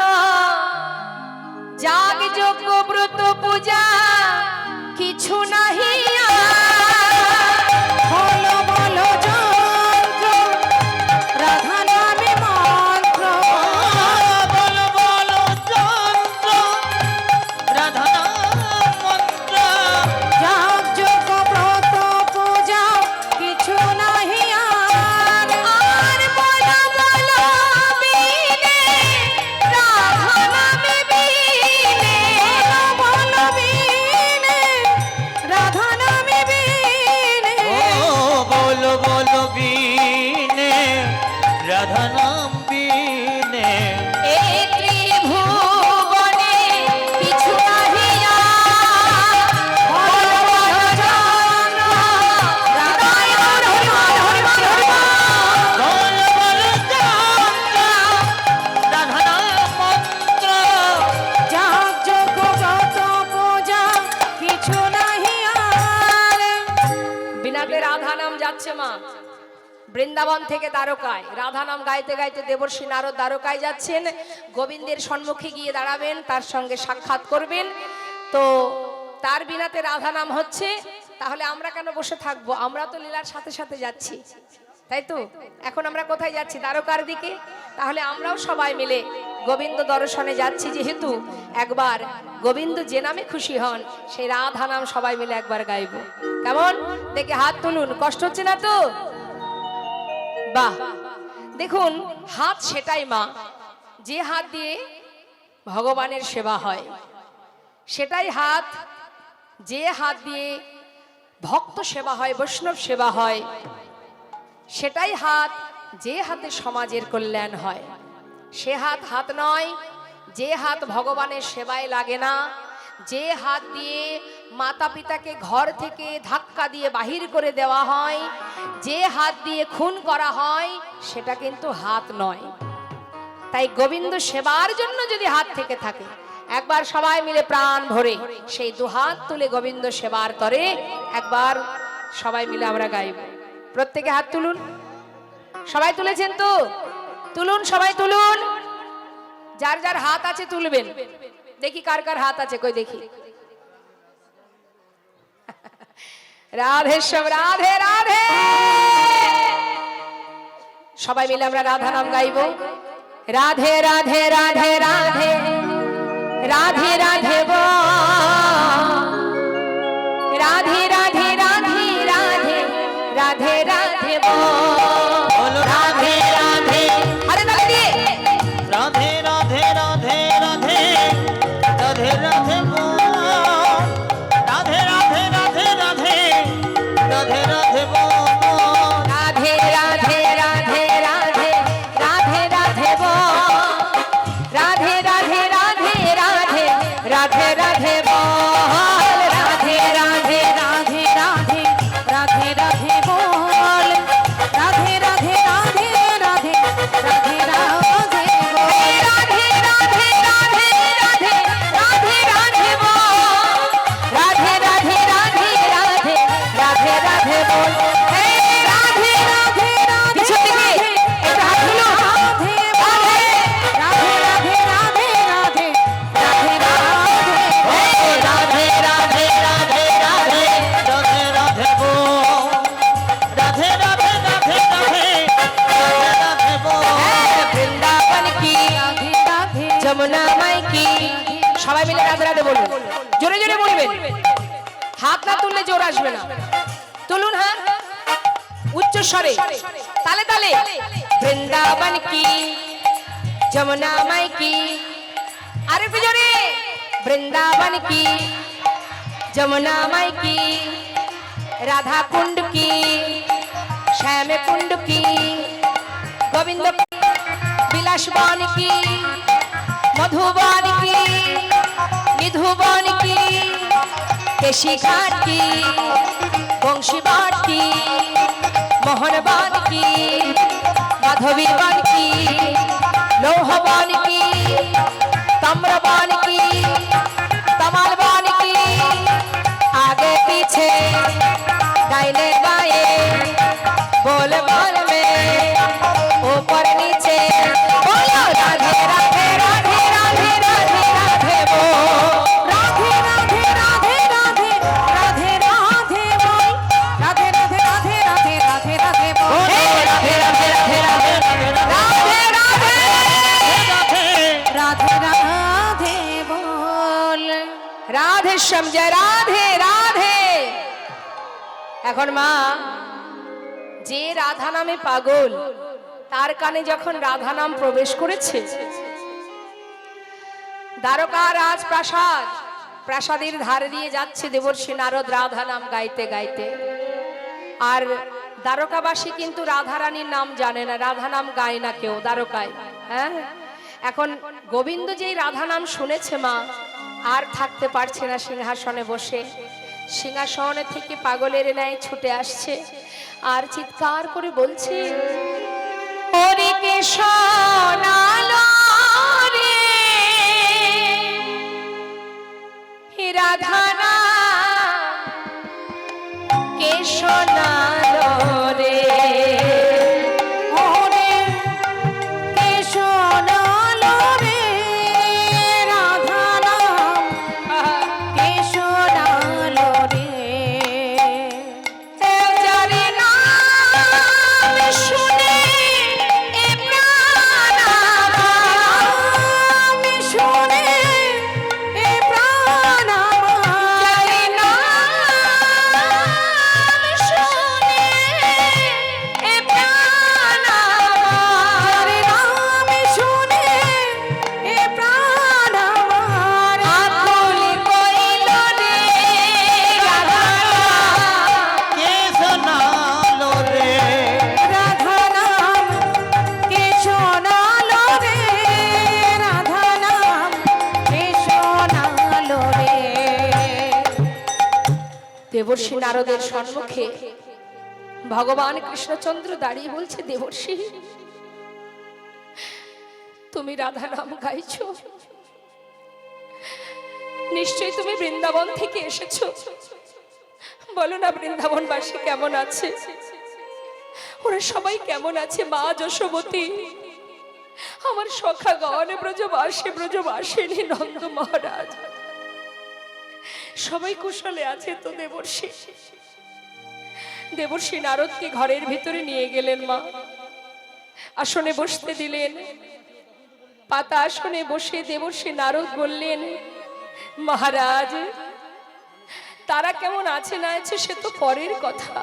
Speaker 1: যাগ যজ্ঞ ব্রত পূজা কিছু নাহি
Speaker 2: বলো বলো যন্ত্র রাধা নামে মন্ত্র,
Speaker 3: বলো বলো যন্ত্র রাধা নাম মন্ত্র,
Speaker 2: যাগ যজ্ঞ ব্রত পূজা কিছু নাহি আর।
Speaker 1: আর বলো বলো বিনে রাধা নামে বিনে,
Speaker 2: বলো বিনে রাধা নামে বিনে,
Speaker 3: ও বলো বলো বিনে রাধা নাম বিনে,
Speaker 1: এই ত্রিভুবনে কিছু নাহি আর। বলো বলো যন্ত্র রাধা
Speaker 3: বলো বলো যন্ত্র রাধা নাম মন্ত্র,
Speaker 2: যাগ যজ্ঞ ব্রত পূজা কিছু নাহি আর।
Speaker 1: বিনাতে রাধা নাম যাচ্ছে মা বৃন্দাবন থেকে দ্বারকায়। রাধা নাম গাইতে গাইতে দেবর্ষী নারদ দ্বারকায় যাচ্ছেন। গোবিন্দের সম্মুখে গিয়ে দাঁড়াবেন, তার সঙ্গে সাক্ষাৎ করবেন। তো তার বিনাতে রাধা নাম হচ্ছে, তাহলে আমরা কেন বসে থাকবো? আমরা তো লীলার সাথে সাথে যাচ্ছি, তাই তো? এখন আমরা কোথায় যাচ্ছি? দ্বারকার দিকে। তাহলে আমরাও সবাই মিলে গোবিন্দ দর্শনে যাচ্ছি, যেহেতু একবার গোবিন্দ যে নামে খুশি হন সেই রাধা নাম সবাই মিলে একবার গাইবো। কেমন? দেখে হাত তুলুন, কষ্ট হচ্ছে না তো? বাহ, দেখুন হাত সেটাই মা, যে হাত দিয়ে ভগবানের সেবা হয়, সেটাই হাত যে হাত দিয়ে ভক্ত সেবা হয়, বৈষ্ণব সেবা হয়, সেটাই হাত যে হাতে সমাজের কল্যাণ হয়। সে হাত হাত নয় যে হাত ভগবানের সেবায় লাগে না, যে হাত দিয়ে মাতা পিতাকে ঘর থেকে ধাক্কা দিয়ে বাহির করে দেওয়া হয়, যে হাত দিয়ে খুন করা হয়, সেটা কিন্তু হাত নয়। তাই গোবিন্দ সেবার জন্য যদি হাত থেকে থাকে, একবার সবাই মিলে প্রাণ ভরে সেই দুহাত তুলে গোবিন্দ সেবার তরে একবার সবাই মিলে আমরা গাইব। প্রত্যেকে হাত তুলুন। সবাই তুলেছেন তো? তুলুন, সবাই তুলুন। যার যার হাত আছে তুলবেন। দেখি কার কার হাত আছে, কই দেখি। রাধে সব, রাধে রাধে। সবাই মিলে আমরা রাধা নাম গাইব। রাধে রাধে রাধে রাধে রাধে রাধে বল, রাধে রাধে রাধে রাধে রাধে রাধে বল, রাধে রাধে। আরে তালে দিয়ে
Speaker 3: রাধে রাধে রাধে রাধে রাধে রাধে বল, রাধে রাধে রাধে রাধে রাধে রাধে বল,
Speaker 1: রাধে রাধে রাধে রাধে রাধে রাধে বল, রাধে রাধে রাধে রাধে রাধে রাধে বল, রাধে রাধে
Speaker 2: রাধে রাধে রাধে রাধে বল, রাধে রাধে রাধে রাধে রাধে রাধে বল,
Speaker 1: রাধে রাধে রাধে রাধে রাধে রাধে বল, রাধে রাধে রাধে রাধে রাধে রাধে বল। হে রাধে রাধে রাধে পিছন দিকে একটু হাত তুলো।
Speaker 2: রাধে রাধে রাধে রাধে রাধে রাধে
Speaker 1: হে রাধে রাধে রাধে রাধে
Speaker 3: রাধে রাধে বল, রাধে রাধে রাধে রাধে রাধে রাধে বল,
Speaker 1: বৃন্দাবন কি
Speaker 2: রাধে রাধে
Speaker 1: যমুনা মাই কি। সবাই মিলে রাধে রাধে বলুন, জোরে জোরে বলবেন। হাত না তুললে জোর আসবে না। তুলুন হাত উচ্চ স্বরে, তালে তালে। বৃন্দাবন কি যমুনা মাই কি। আরে একটু জোরে। বৃন্দাবন কি যমুনা মাই কি, রাধা কুণ্ড কি শ্যাম কুণ্ড কি, গোবিন্দ বিলাস বন কি, মধুবন কি, নিধুবন কি, কেশি ঘাট কি, বংশী বাট কি, মোহনবান কি, মাধবীবান কি, লৌহবান কি, তাম্রবান কি, तमालबान की, आगे पीछे दाहिने बाएं बोल बाल में ऊपर नीचे बोलो राधे राधे राधे राधे राधे राधे बोल
Speaker 2: राधे राधे राधे राधे राधे राधे बोल राधे राधे राधे राधे राधे राधे बोल
Speaker 1: हे राधे राधे राधे राधे राधे
Speaker 2: राधे राधे बोल
Speaker 1: রাধে শ্যাম জয় রাধে রাধে। এখন মা যে রাধা নামে পাগল তার কানে যখন রাধা নাম প্রবেশ করেছে, দ্বারকা রাজপ্রাসাদ প্রাসাদের ধারে দিয়ে যাচ্ছে দেবর্ষি নারদ রাধা নাম গাইতে গাইতে। আর দ্বারকাবাসী কিন্তু রাধা রানীর নাম জানে না, রাধা নাম গায় না কেউ দ্বারকায়। হ্যাঁ, এখন গোবিন্দ যেই রাধা নাম শুনেছে মা, আর থাকতে পারছে না সিংহাসনে বসে, সিংহাসনে থেকে পাগলের ন্যায় ছুটে আসছে আর চিৎকার করে বলছে, ওরে কে শোনালো রে হে রাধা নাম, কে শোনালো রে
Speaker 2: ওরে কে শোনালো রে রাধা নাম, কে শোনালো রে
Speaker 1: যারে নাম শুনে এ প্রাণ আমার,
Speaker 2: শুনে এ প্রাণ আমার,
Speaker 1: যারে নাম শুনে এ প্রাণ আমার,
Speaker 2: যারে নাম শুনে এ প্রাণ আমার,
Speaker 1: আকুল কইল রে রাধা
Speaker 3: কে শোনালো রে
Speaker 2: রাধা নাম কে শোনালো রে রাধা নাম কে শোনালো রে।
Speaker 1: দেবর্ষি নারদের সম্মুখে ভগবান কৃষ্ণচন্দ্র দাঁড়িয়ে বলছে, দেবর্ষি তুমি রাধা নাম গাইছো, নিশ্চয়ই তুমি বৃন্দাবন থেকে এসেছো, বলো না বৃন্দাবনবাসী কেমন আছে, ওরা সবাই কেমন আছে? মা যশোবতী, আমার সখা গণ ব্রজবাসিনী নন্দ মহারাজ সবাই কুশলে আছে তো? দেবর্ষি দেবর্ষি নারদকে ঘরের ভিতরে নিয়ে গেলেন মা, আসনে বসতে দিলেন। পাতা আসনে বসে দেবর্ষি নারদ বললেন, মহারাজ তারা কেমন আছে না আছে সে তো পরের কথা,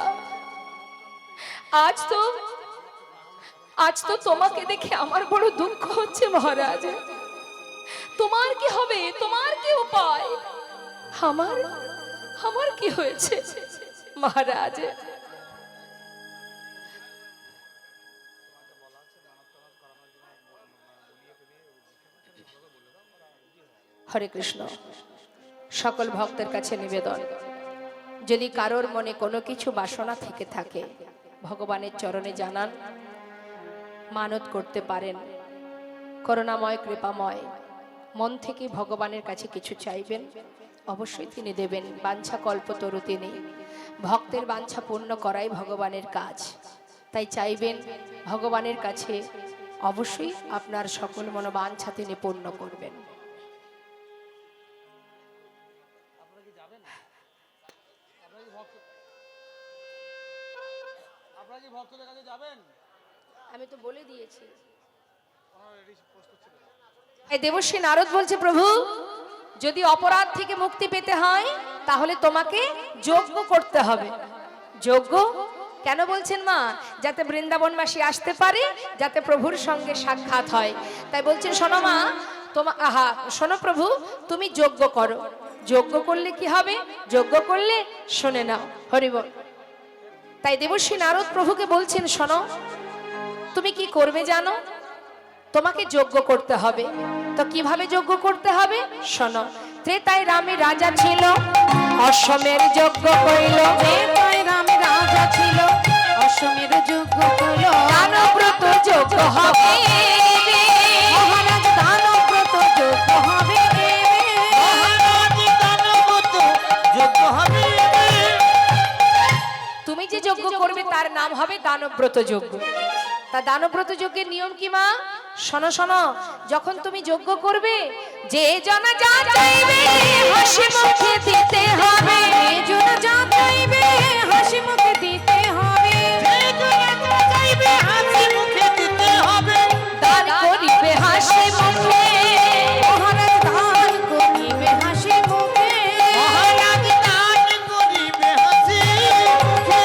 Speaker 1: আজ তো তোমাকে দেখে আমার বড় দুঃখ হচ্ছে মহারাজ। তোমার কি হবে, তোমার কি উপায়? আমার কি হয়েছে মহারাজ? হরে কৃষ্ণ। সকল ভক্তের কাছে নিবেদন, যদি কারোর মনে কোনো কিছু বাসনা থেকে থাকে ভগবানের চরণে জানান, মানত করতে পারেন। করুণাময় কৃপাময় মন থেকে ভগবানের কাছে কিছু চাইবেন, অবশ্যই তিনি দেবেন। বাঞ্ছা কল্পতরু তিনি, ভক্তের বাঞ্ছা পূর্ণ করাই ভগবানের কাজ। তাই চাইবেন ভগবানের কাছে, অবশ্যই আপনার সকল মনোবাঞ্ছা তিনি পূর্ণ করবেন। আমি তো বলে দিয়েছি। দেবশ্রী নারদ বলছে, প্রভু যদি অপরাধ থেকে মুক্তি পেতে হয় তাহলে তোমাকে যজ্ঞ করতে হবে। যজ্ঞ কেন বলছেন মা? যাতে বৃন্দাবনবাসী আসতে পারে, যাতে প্রভুর সঙ্গে সাক্ষাৎ হয়। তাই বলছেন, শোনো মা, শোনো প্রভু, তুমি যজ্ঞ করো। যজ্ঞ করলে কি হবে? যজ্ঞ করলে শুনে নাও, হরিবল। তাই দেবশ্রী নারদ প্রভুকে বলছেন, শোনো, তুমি কি করবে জানো? তোমাকে যজ্ঞ করতে হবে। তো কিভাবে যজ্ঞ করতে হবে শোনো। ত্রেতায় রামে রাজা ছিল, অশ্বমের যজ্ঞ কইল।
Speaker 2: ত্রেতায় রামে রাজা ছিল, দশমীর যজ্ঞ হলো
Speaker 1: দানব্রত যোগ্য হবে রে।
Speaker 2: মহারাজ দানব্রত যজ্ঞ হবে রে।
Speaker 3: মহারাজ দানবত যোগ্য হবে।
Speaker 1: তুমি যে যজ্ঞ করবে তার নাম হবে দানব্রত যজ্ঞ। তা দানব্রত যজ্ঞের নিয়ম কি মা? শোনো শোনো, যখন তুমি যজ্ঞ করবে, যে জন যা চাইবে হাসি মুখে দিতে হবে।
Speaker 2: যে জন যা চাইবে হাসি মুখে দিতে হবে।
Speaker 3: যে জনে চাইবে হাসি মুখে দিতে হবে।
Speaker 1: দান করিবে হাসি মুখে।
Speaker 2: মহারাজ দান করিবে হাসি মুখে।
Speaker 3: মহারাজ দান করিবে হাসি মুখে।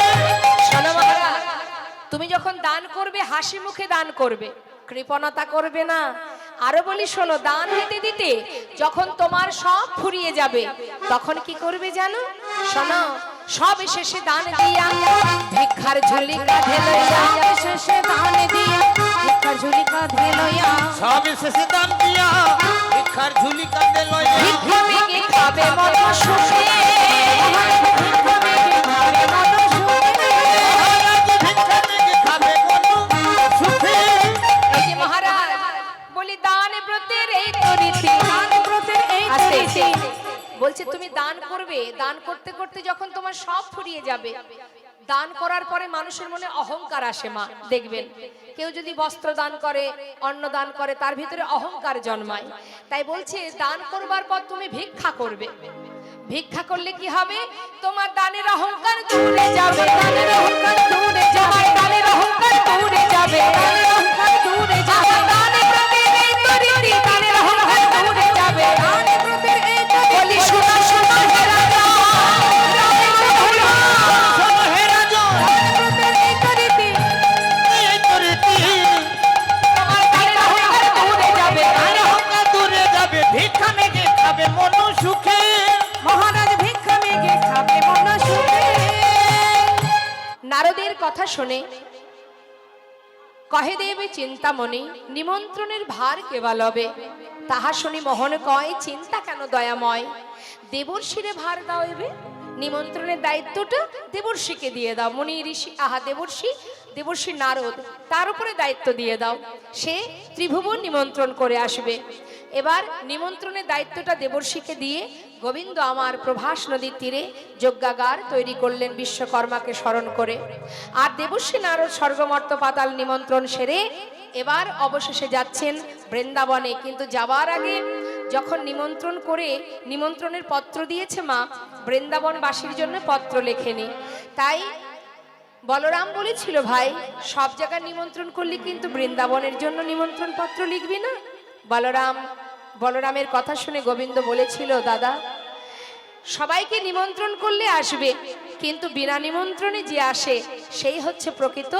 Speaker 1: শোনো মহারাজ, তুমি যখন দান করবে হাসি মুখে দান করবে, কৃপণতা করবে না। আরো বলি শোনো, দান দিতে দিতে যখন তোমার সব ফুরিয়ে যাবে তখন কি করবে জানো? শোনো, সব শেষে দান দিয়া ভিক্ষার ঝুলি কাঁধে লইয়া।
Speaker 2: শেষে দান দিয়া ভিক্ষার ঝুলি কাঁধে লইয়া।
Speaker 3: সব শেষে দান দিয়া ভিক্ষার ঝুলি কাঁধে লইয়া।
Speaker 1: ভিক্ষা মেঘে খাবে মন সুখে।
Speaker 2: ভিক্ষা মেঘে খাবে মন সুখে।
Speaker 3: মহারাজ ভিক্ষা মেঘে খাবে কোনো সুখে।
Speaker 1: এই যে মহারাজ বলি, দান ব্রতের এই তো রীতি।
Speaker 2: দানব্রতের এই তো
Speaker 1: আস্তে
Speaker 2: রীতি।
Speaker 1: বলছে তুমি দান করবে, দান করতে করতে যখন তোমার সব ফুরিয়ে যাবে, দান করার পরে মানুষের মনে অহংকার আসে মা, দেখবেন কেউ যদি বস্ত্র দান করে, অন্ন দান করে, তার ভিতরে অহংকার জন্মায়। তাই বলছে দান করবার পর তুমি ভিক্ষা করবে। ভিক্ষা করলে কি হবে? তোমার দানের অহংকার দূরে যাবে। দানের অহংকার দূরে যাবে। দানের অহংকার দূরে যাবে। দানের অহংকার দূরে যাবে। দানের প্রতি এই তো রীতি, দানের অহংকার দূরে যাবে।
Speaker 2: দানব্রতের এই তো রীতি।
Speaker 1: বলি শোনো শোনো হে রাজা,
Speaker 3: শোনো হে রাজন,
Speaker 2: দানব্রতের এই তো রীতি।
Speaker 3: এই তো রীতি।
Speaker 1: তোমার দানের অহংকার দূরে যাবে।
Speaker 3: আর অহংকার দূরে যাবে। ভিক্ষা মেঘে খাবে মন সুখে।
Speaker 2: মহারাজ ভিক্ষা মেঘে খাবে মন সুখে।
Speaker 1: নারদের কথা শুনে কহে দেবে চিন্তামণি, নিমন্ত্রণের ভার কেবা লবে। তাহা শুনি মোহন কয়, চিন্তা কেন দয়াময়, দেবর্ষিরে ভার দাও এবে। নিমন্ত্রণের দায়িত্বটা দেবর্ষিকে দিয়ে দাও। মুনি ঋষি আহা দেবর্ষি নারদ, তার উপরে দায়িত্ব দিয়ে দাও। সে ত্রিভুবন নিমন্ত্রণ করে আসবে। এবার নিমন্ত্রণের দায়িত্বটা দেবর্ষিকে দিয়ে গোবিন্দ আমার প্রভাস নদীর তীরে যজ্ঞাগার তৈরি করলেন বিশ্বকর্মাকে স্মরণ করে। আর দেবর্ষি নারদ স্বর্গমর্ত পাতাল নিমন্ত্রণ সেরে এবার অবশেষে যাচ্ছেন বৃন্দাবনে। কিন্তু যাবার আগে যখন নিমন্ত্রণ করে নিমন্ত্রণের পত্র দিয়েছে মা, বৃন্দাবনবাসীর জন্য পত্র লেখেনি। তাই বলরাম বলেছিল, ভাই সব জায়গায় নিমন্ত্রণ করলি কিন্তু বৃন্দাবনের জন্য নিমন্ত্রণ পত্র লিখবি না? বলরামের কথা শুনে গোবিন্দ বলেছিল, দাদা সবাইকে নিমন্ত্রণ করলে আসবে, কিন্তু বিনা নিমন্ত্রণে যে আসে সেই হচ্ছে প্রকৃত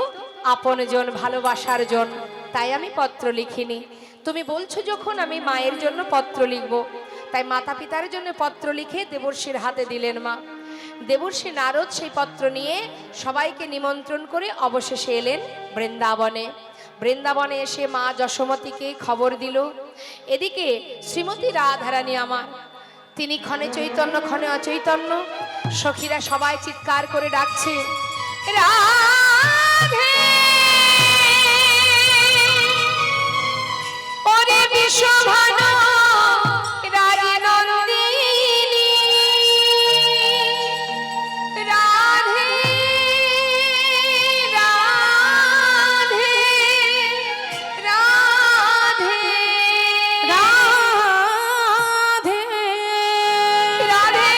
Speaker 1: আপনজন, ভালোবাসার জন। তাই আমি পত্র লিখিনি। তুমি বলছো যখন, আমি মায়ের জন্য পত্র লিখব। তাই মাতা পিতার জন্য পত্র লিখে দেবর্ষির হাতে দিলেন মা। দেবর্ষি নারদ সেই পত্র নিয়ে সবাইকে নিমন্ত্রণ করে অবশেষে এলেন বৃন্দাবনে। বৃন্দাবনে এসে মা যশোমতীকে খবর দিল। এদিকে শ্রীমতী রাধারানী আমার, তিনি ক্ষণে চৈতন্য ক্ষণে অচৈতন্য। সখীরা সবাই চিৎকার করে ডাকছে, রাধে ওরে বিশ্বভানু রাজনন্দিনী, রাধে রাধে রাধে
Speaker 2: রাধে
Speaker 1: রাধে।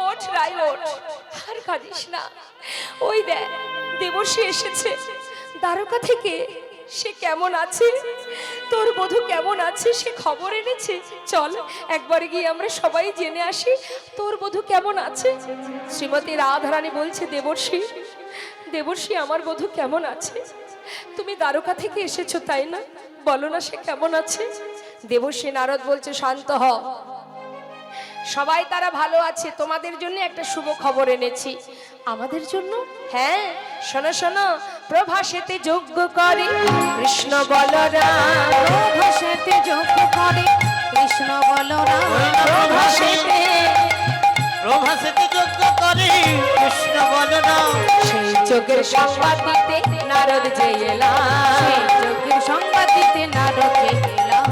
Speaker 1: ওঠ রাই ওঠ, আর কাঁদিস না। ওই দেখ দেবর্ষি এসেছে দ্বারকা থেকে। সে কেমন আছে, তোর বধূ কেমন আছে সে খবর এনেছে। চল একবার গিয়ে আমরা সবাই জেনে আসি তোর বধূ কেমন আছে। শ্রীমতী রাধারানী বলছে, দেবর্ষি আমার বধূ কেমন আছে? তুমি দ্বারকা থেকে এসেছো তাই না, বলো না সে কেমন আছে। দেবর্ষি নারদ বলছে, শান্ত হ, সবাই তারা ভালো আছে, তোমাদের জন্য একটা শুভ খবর এনেছি। আমাদের জন্য? হ্যাঁ, শোনো শোনো। প্রভাসেতে যজ্ঞ করে কৃষ্ণ বলরাম,
Speaker 2: প্রভাসেতে যজ্ঞ করে কৃষ্ণ বলরাম।
Speaker 3: প্রভাসেতে যজ্ঞ করে হরে কৃষ্ণ বলো না
Speaker 1: সেই যোগের সংবাদ দিতে নারদ যে এলাম,
Speaker 2: সেই যজ্ঞের সংবাদ দিতে নারদকে এলাম।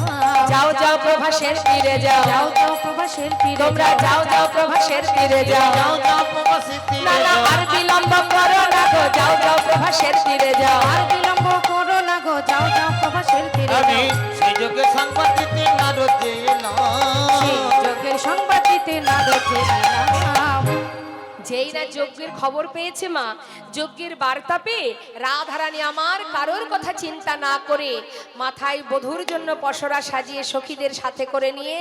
Speaker 1: যাও যাও প্রভাসের তীরে যাও,
Speaker 2: যাও যাও প্রভাসের তীরে
Speaker 1: তোমরা যাও যাও প্রভাসের তীরে যাও,
Speaker 3: যাও যাও প্রবাসী
Speaker 1: না না আর বিলম্ব করো না গো, যাও যাও প্রভাসের তীরে যাও।
Speaker 2: আর বিলম্ব করো না গো, যাও যাও প্রভাসের তীরে
Speaker 3: আমি
Speaker 2: যাও।
Speaker 3: সেই যোগে সংবাদ দিতে নারদ যে এলাম।
Speaker 2: সেই যজ্ঞের সংবাদ দিতে নারদকে এলাম।
Speaker 1: যেই না যজ্ঞের খবর পেয়েছে মা, যজ্ঞের বার্তা পেয়ে রাধারানী আমার কারোর কথা চিন্তা না করে মাথায় বধূর জন্য পসরা সাজিয়ে সখীদের সাথে করে নিয়ে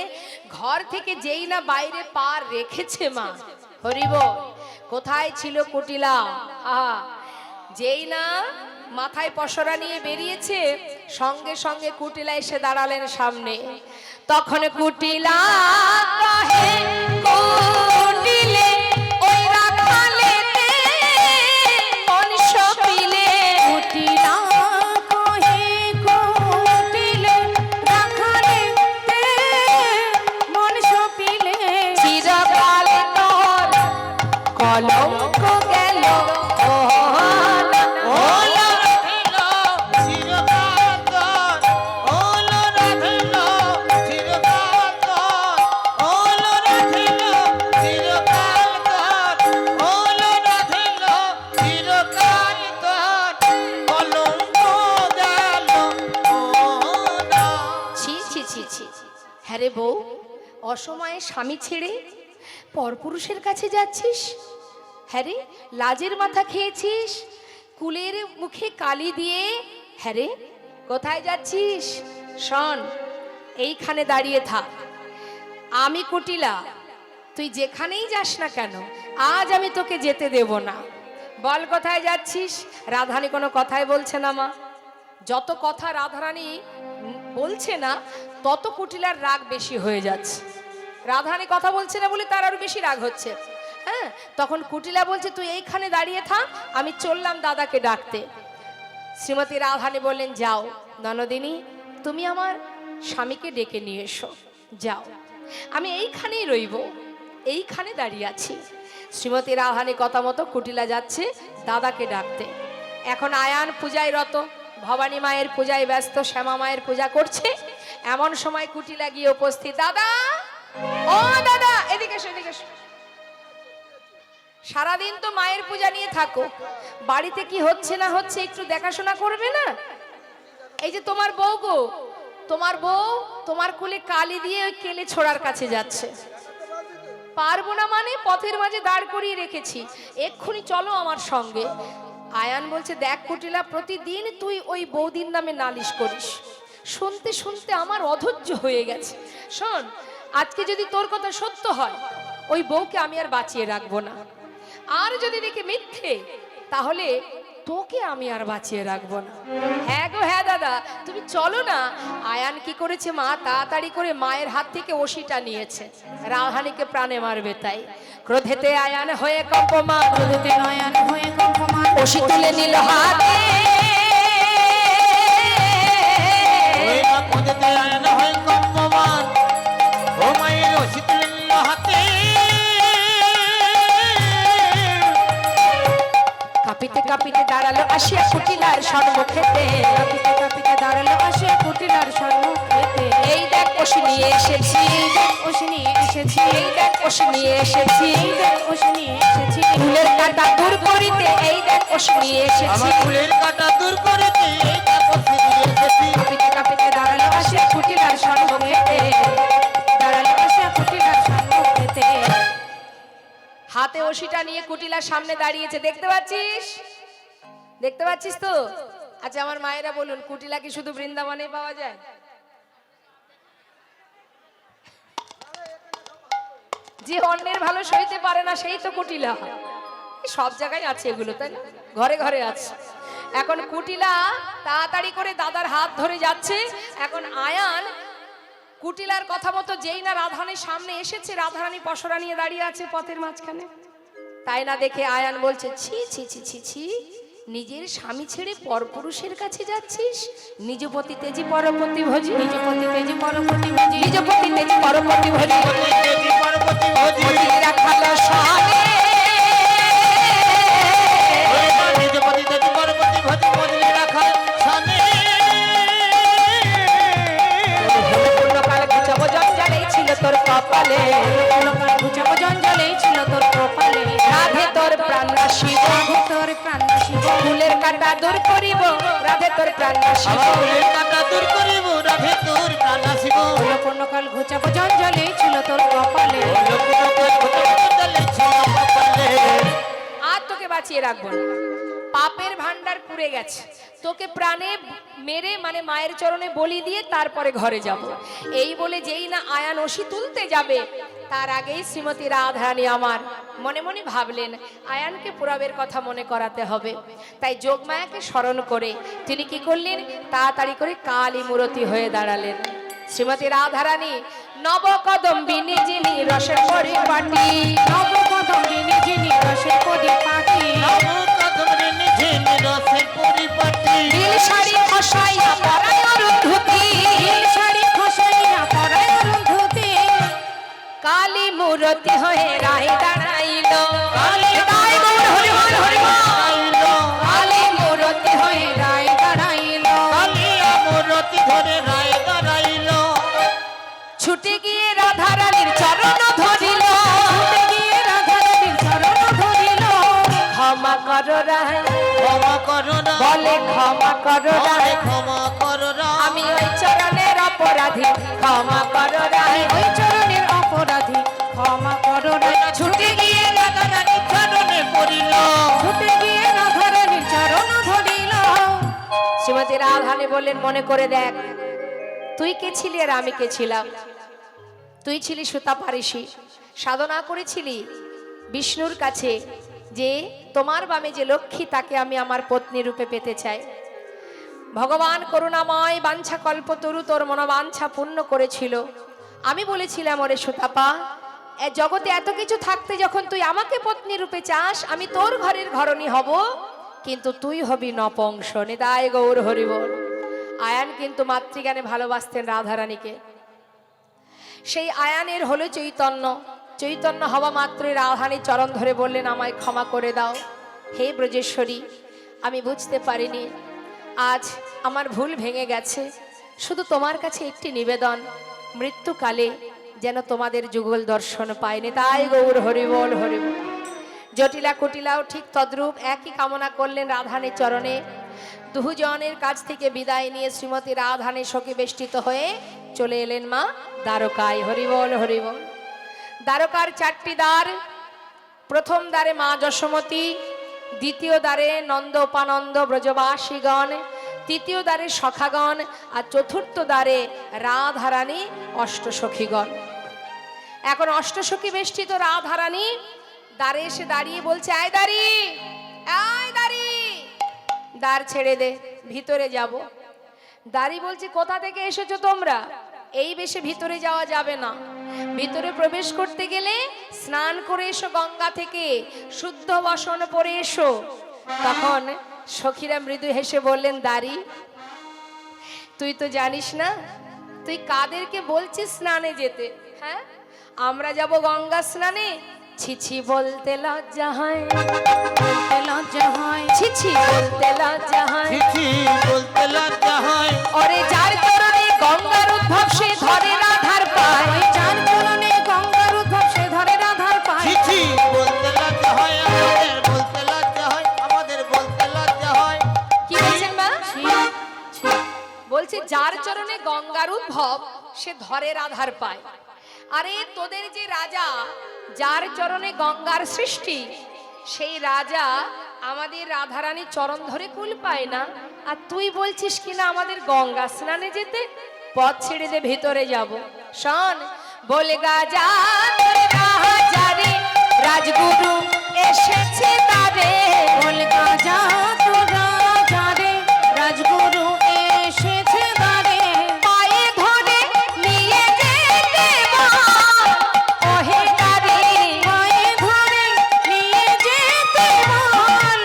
Speaker 1: ঘর থেকে যেই না বাইরে পা রেখেছে মা, হরিব কোথায় ছিল কুটিলা। আহা, যেই না মাথায় পসরা নিয়ে বেরিয়েছে সঙ্গে সঙ্গে কুটিলা এসে দাঁড়ালেন সামনে। তখন কুটিলা কহে, কুটিলে ওই রাখালেতে মন সপিলে,
Speaker 2: কুটিলা কহে, কুটিলে রাখালেতে মন সপিলে,
Speaker 1: চিরকাল তোর কলঙ্ক গেল ওলা।
Speaker 3: ওলো রাধিল চিরকাল তোর, ওলো রাধিল চিরকাল তোর, ওলো রাধিল চিরকাল তোর, ওলো রাধিল চিরকাল তোর, কলঙ্ক গেল ওলা।
Speaker 1: ছি ছি ছি ছি, হ্যাঁ রে বউ, অসময়ে স্বামী ছেড়ে পরপুরুষের কাছে যাচ্ছিস? হ্যাঁ রে, লাজের মাথা খেয়েছিস, কুলের মুখে কালি দিয়ে। হ্যাঁ রে, কোথায় যাচ্ছিস? শোন, এইখানে দাঁড়িয়ে থাক, আমি কুটিলা, তুই যেখানেই যাস না কেন আজ আমি তোকে যেতে দেব না। বল কোথায় যাচ্ছিস? রাধারানী কোনো কথাই বলছে না মা। যত কথা রাধারানী বলছে না তত কুটিলার রাগ বেশি হয়ে যাচ্ছে। রাধারানী কথা বলছে না বলে তার আরো বেশি রাগ হচ্ছে। হ্যাঁ, তখন কুটিলা বলছে তুই এইখানে দাঁড়িয়ে থাক, আমি চললাম দাদাকে ডাকতে। শ্রীমতী রাধারানী বললেন, যাও ননদিনী, তুমি আমার স্বামীকে ডেকে নিয়ে এসো, যাও, আমি এইখানেই রইব, এইখানে দাঁড়িয়ে আছি। শ্রীমতী রাধারানী কথা মতো কুটিলা যাচ্ছে দাদাকে ডাকতে। এখন আয়ান পূজায় রত, ভবানী মায়ের পূজায় ব্যস্ত, শ্যামা মায়ের পূজা করছে। এমন সময় কুটিলা গিয়ে উপস্থিত। দাদা, ও দাদা, এদিকে এসো, এদিকে এসো। সারাদিন তো মায়ের পূজা নিয়ে থাকো, বাড়িতে কি হচ্ছে না হচ্ছে একটু দেখাশোনা করবে না? এই যে তোমার বউ গো, তোমার বউ তোমার কোলে কালি দিয়ে ওই কেলে ছোড়ার কাছে যাচ্ছে। পারবো না মানে পথের মাঝে দাঁড় করিয়ে রেখেছি, এক্ষুনি চলো আমার সঙ্গে। আয়ান বলছে, দেখ কুটিলা, প্রতিদিন তুই ওই বৌদির নামে নালিশ করিস, শুনতে শুনতে আমার অধৈর্য হয়ে গেছে। শোন, আজকে যদি তোর কথা সত্য হয় ওই বউকে আমি আর বাঁচিয়ে রাখবো না, আর যদি দেখি মিথ্যে তাহলে তোকে আমি আর বাঁচিয়ে রাখবো না। হ্যাঁ গো হ্যাঁ দাদা, তুমি চলো না। আয়ান কি করেছে মা, তাড়াতাড়ি করে মায়ের হাত থেকে ওষিটা নিয়েছে, রাধারানীকে প্রাণে মারবে তাই। ক্রোধেতে আয়ান হয়ে কম্পমান,
Speaker 2: ক্রোধেতে নয়ন হয়ে কম্পমান,
Speaker 1: ওষি তুলে নিল হাতে।
Speaker 3: ওই না পদেতে আয়ন হয় কম্পমান, ও মায়ের ওষি তুলে নিল হাতে।
Speaker 1: কাঁপিতে কাঁপিতে দাঁড়ালো আসিয়া কুটিলার সম্মুখেতে,
Speaker 2: কাঁপিতে কাঁপিতে দাঁড়ালো আসিয়া কুটিলার সম্মুখেতে।
Speaker 1: এই দেখ ওষি নিয়ে এসেছি,
Speaker 2: এই দেখ ওষি নিয়ে এসেছি,
Speaker 1: এই দেখ ওষি নিয়ে এসেছি,
Speaker 2: এই দেখ ওষি নিয়ে এসেছি।
Speaker 1: ফুলের কাঁটা দূর করিতে এই দেখ ওষি নিয়ে এসেছি।
Speaker 3: আমার ফুলের কাঁটা দূর করেছি, এই দেখো ফিরে এসেছি।
Speaker 2: কাঁপিতে কাঁপিতে দাঁড়ালো আসিয়া কুটিলার সম্মুখেতে, দাঁড়ালো আসিয়া কুটিলার সম্মুখেতে।
Speaker 1: হাতে ওষিটা নিয়ে কুটিলার সামনে দাঁড়িয়েছে, দেখতে পাচ্ছিস? দেখতে পাচ্ছিস তো? আচ্ছা আমার মায়েরা বলুন, কুটিলা কি শুধু বৃন্দাবনে পাওয়া যায়? যে অন্যের ভালো সইতে পারে না সেই তো কুটিলা। সব জায়গায় আছে এগুলো, তাই না? ঘরে ঘরে আছে। এখন কুটিলা তাড়াতাড়ি করে দাদার হাত ধরে যাচ্ছে। এখন আয়ান কুটিলার কথা মতো যেই না রাধারানীর সামনে এসেছে, রাধারানী পসরা নিয়ে দাঁড়িয়ে আছে পথের মাঝখানে। তাই না দেখে আয়ান বলছে, ছি ছি ছি ছি ছি, নিজের স্বামী ছেড়ে পরপুরুষের কাছে যাচ্ছিস? নিজপতি তেজি পরপতি ভোজি,
Speaker 2: নিজপতি তেজি পরপতি ভোজি,
Speaker 1: নিজপতি তেজি পরপতি ভোজি,
Speaker 3: দেবী পার্বতী ভোজি,
Speaker 1: রাখালো স্বামী করিব রাধে তোর প্রাণ নাশিব
Speaker 3: আমার ভুলের কাটা দূর করিব রাধে তোর প্রাণ নাশিব
Speaker 2: হলো পূর্ণকাল ঘুচাবো জঞ্জলে ছিল তোর কপালে
Speaker 1: আর তোকে বাঁচিয়ে রাখবো না পাপের ভান্ডার পুড়ে গেছে তোকে প্রাণে মেরে মানে মায়ের চরণে বলি দিয়ে তারপরে ঘরে যাব এই বলে যেই না আয়ান ওষি তুলতে যাবে তার আগেই শ্রীমতী রাধারানী আমার মনে মনে ভাবলেন আয়ানকে পুরাবের কথা মনে করাতে হবে তাই যোগমায়াকে স্মরণ করে তিনি কি করলেন তাড়াতাড়ি করে কালী মূরতি হয়ে দাঁড়ালেন শ্রীমতী রাধারানী নবকদম্বিনী যিনি রসের পরিপাটি
Speaker 2: নবকদম্বিনী যিনি রসের পরিপাটি
Speaker 1: নীল শাড়ি খসাইয়া পরায় অরুন্ধতী
Speaker 2: নীল শাড়ি খসাইয়া পরায় অরুন্ধতী
Speaker 1: কালী মূরতি হয়ে রাই দাঁড়াইল
Speaker 2: কালী মূরতি হয়ে রায় দাঁড়াইল
Speaker 1: ছুটে গিয়ে রাধারানীর চরণ ধরিল
Speaker 2: ছুটে গিয়ে রাধারানীর চরণ ধরিল
Speaker 1: ক্ষমা করো রায়
Speaker 3: ক্ষমা করো না
Speaker 1: বলে ক্ষমা করো রায়
Speaker 3: ক্ষমা করো না
Speaker 1: আমি ওই চরণের অপরাধী ক্ষমা করো রায়
Speaker 2: ওই চরণের অপরাধী ক্ষমা করো রে
Speaker 1: ছুটে গিয়ে
Speaker 3: রাধারানীর চরণে পড়িল
Speaker 2: ছুটে গিয়ে রাধারানীর চরণ ধরিল
Speaker 1: শ্রীমতী রাধারানী বললেন মনে করে দেখ তুই কে ছিলি আর আমি কে ছিলাম তুই ছিলি সুতাপারিষি সাধনা করেছিলি বিষ্ণুর কাছে যে তোমার বামে যে লক্ষ্মী তাকে আমি আমার পত্নী রূপে পেতে চাই ভগবান করুণাময় বাঞ্ছা কল্পতরু তোর মনোবাঞ্ছা পূর্ণ করেছিল আমি বলেছিলাম ওরে সুতাপা এ জগতে এত কিছু থাকতে যখন তুই আমাকে পত্নী রূপে চাস আমি তোর ঘরের ঘরণী হব কিন্তু তুই হবি নপংস নিতাই গৌর হরিবল আয়ান কিন্তু মাতৃজ্ঞানে ভালোবাসতেন রাধারানীকে সেই আয়ানের হলো চৈতন্য চৈতন্য হওয়া মাত্রই রাধারানীর চরণ ধরে বললেন আমায় ক্ষমা করে দাও হে ব্রজেশ্বরী আমি বুঝতে পারিনি আজ আমার ভুল ভেঙে গেছে শুধু তোমার কাছে একটি নিবেদন মৃত্যুকালে যেন তোমাদের যুগল দর্শন পায়নি তাই গৌর হরিবল হরিবল জটিলা কুটিলাও ঠিক তদ্রূপ একই কামনা করলেন রাধারানীর চরণে দুজনের কাছ থেকে বিদায় নিয়ে শ্রীমতী রাধারানী শোকে বেষ্টিত হয়ে চলে এলেন মা দ্বারকায় হরিবল হরিবল দ্বারকার চারটি দ্বার প্রথম দ্বারে মা যশোমতী দ্বিতীয় দ্বারে নন্দ উপানন্দ ব্রজবাসীগণ তৃতীয় দ্বারে সখাগণ আর চতুর্থ দ্বারে রাধারানী অষ্টসখীগণ এখন অষ্টসখী বেষ্টিত রাধারানী দ্বারে এসে দাঁড়িয়ে বলছে আয় দাঁড়ি দ্বার ছেড়ে দে ভিতরে যাব দাঁড়ি বলছে কোথা থেকে এসেছো তোমরা এই বেশে ভিতরে যাওয়া যাবে না ভিতরে প্রবেশ করতে গেলে স্নান করে এসো গঙ্গা থেকে শুদ্ধ বসন পরে এসো তখন সখীরা মৃদু হেসে বললেন দাঁড়ি তুই তো জানিস না তুই কাদেরকে বলছিস স্নানে যেতে হ্যাঁ আমরা যাব গঙ্গা স্নানে ছিছি বলতে লজ্জা হয়
Speaker 2: বলতে লজ্জা হয়
Speaker 1: ছিছি বলতে লজ্জা হয়
Speaker 3: চিঠি বলতে লজ্জা হয়
Speaker 1: ওরে যার চরণে গঙ্গার উদ্ভব সে ধরে রাধার পায়
Speaker 2: ওই চার চরণে গঙ্গার উদ্ভব সে ধরে রাধার পায়
Speaker 3: চিঠি বলতে লজ্জা হয় আমাদের বলতে লজ্জা হয় আমাদের বলতে লজ্জা হয়
Speaker 1: কি বলছেন মা বলছে যার চরণে গঙ্গার উদ্ভব সে ধরে রাধার পায় আরে তোদের যে রাজা যার চরণে গঙ্গার সৃষ্টি সেই রাজা আমাদের রাধারানী চরণ ধরে কুল পায় না আর তুই বলছিস কিনা আমাদের গঙ্গা স্নানে যেতে পথ ছেড়ে দে ভিতরে যাব শোন বলে গাজা রাজারে রাজগুরু এসেছে তারে
Speaker 2: বলে গাজা তো রাজারে রাজগুরু এসেছে দ্বারে
Speaker 1: পায়ে ধরে নিয়ে যেতে বল ওহে তারে
Speaker 2: পায়ে ধরে নিয়ে যেতে বল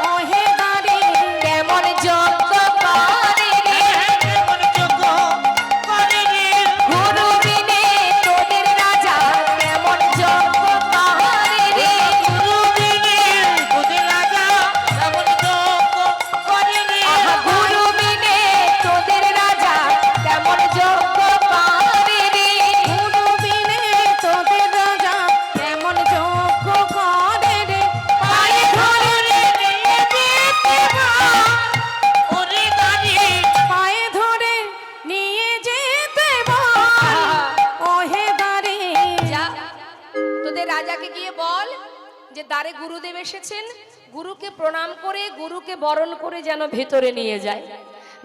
Speaker 2: ওহে দ্বারে
Speaker 1: কেমন যোগ্য করে রে
Speaker 3: কেমন যোগ্য করে রে
Speaker 1: গুরু বিনে তোদের রাজা কেমন যোগ্য করে রে
Speaker 3: গুরু বিনে তোদের রাজা কেমন
Speaker 1: গুরুদেব এসেছেন, গুরুকে প্রণাম করে গুরুকে বরণ করে যেন ভেতরে নিয়ে যায়।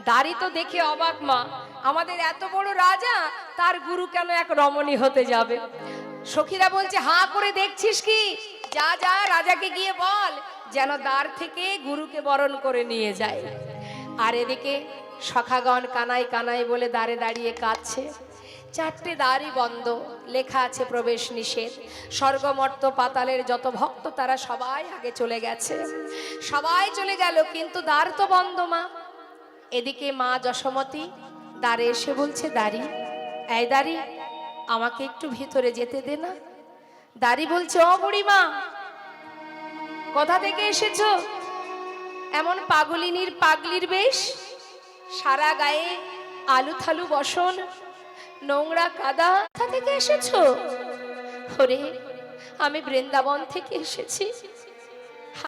Speaker 1: দাড়ি তো দেখে অবাক মা, আমাদের এত বড় রাজা, তার গুরু কেন এক রমণী হতে যাবে? সখীরা বলছে, হাঁ করে দেখছিস কি? যা যা, রাজাকে গিয়ে বল যেন দ্বার থেকে গুরুকে বরণ করে নিয়ে যায়। আর এদিকে সখাগণ কানাই কানাই বলে দ্বারে দাঁড়িয়ে কাঁদছে। চারটে দ্বারই বন্ধ, লেখা আছে প্রবেশ নিষেধ। স্বর্গমর্ত পাতালের যত ভক্ত তারা সবাই আগে চলে গেছে, সবাই চলে গেল, কিন্তু দ্বার তো বন্ধ মা। এদিকে মা যশোমতী দ্বারে এসে বলছে, দাঁড়ি, এই দাঁড়ি, আমাকে একটু ভিতরে যেতে দে না। দাঁড়ি বলছে, ও বুড়িমা, কোথা থেকে এসেছো? এমন পাগলিনীর পাগলির বেশ, সারা গায়ে আলু থালু বসন, নোংরা কাদা, কোথা থেকে এসেছো? ওরে, আমি বৃন্দাবন থেকে এসেছি।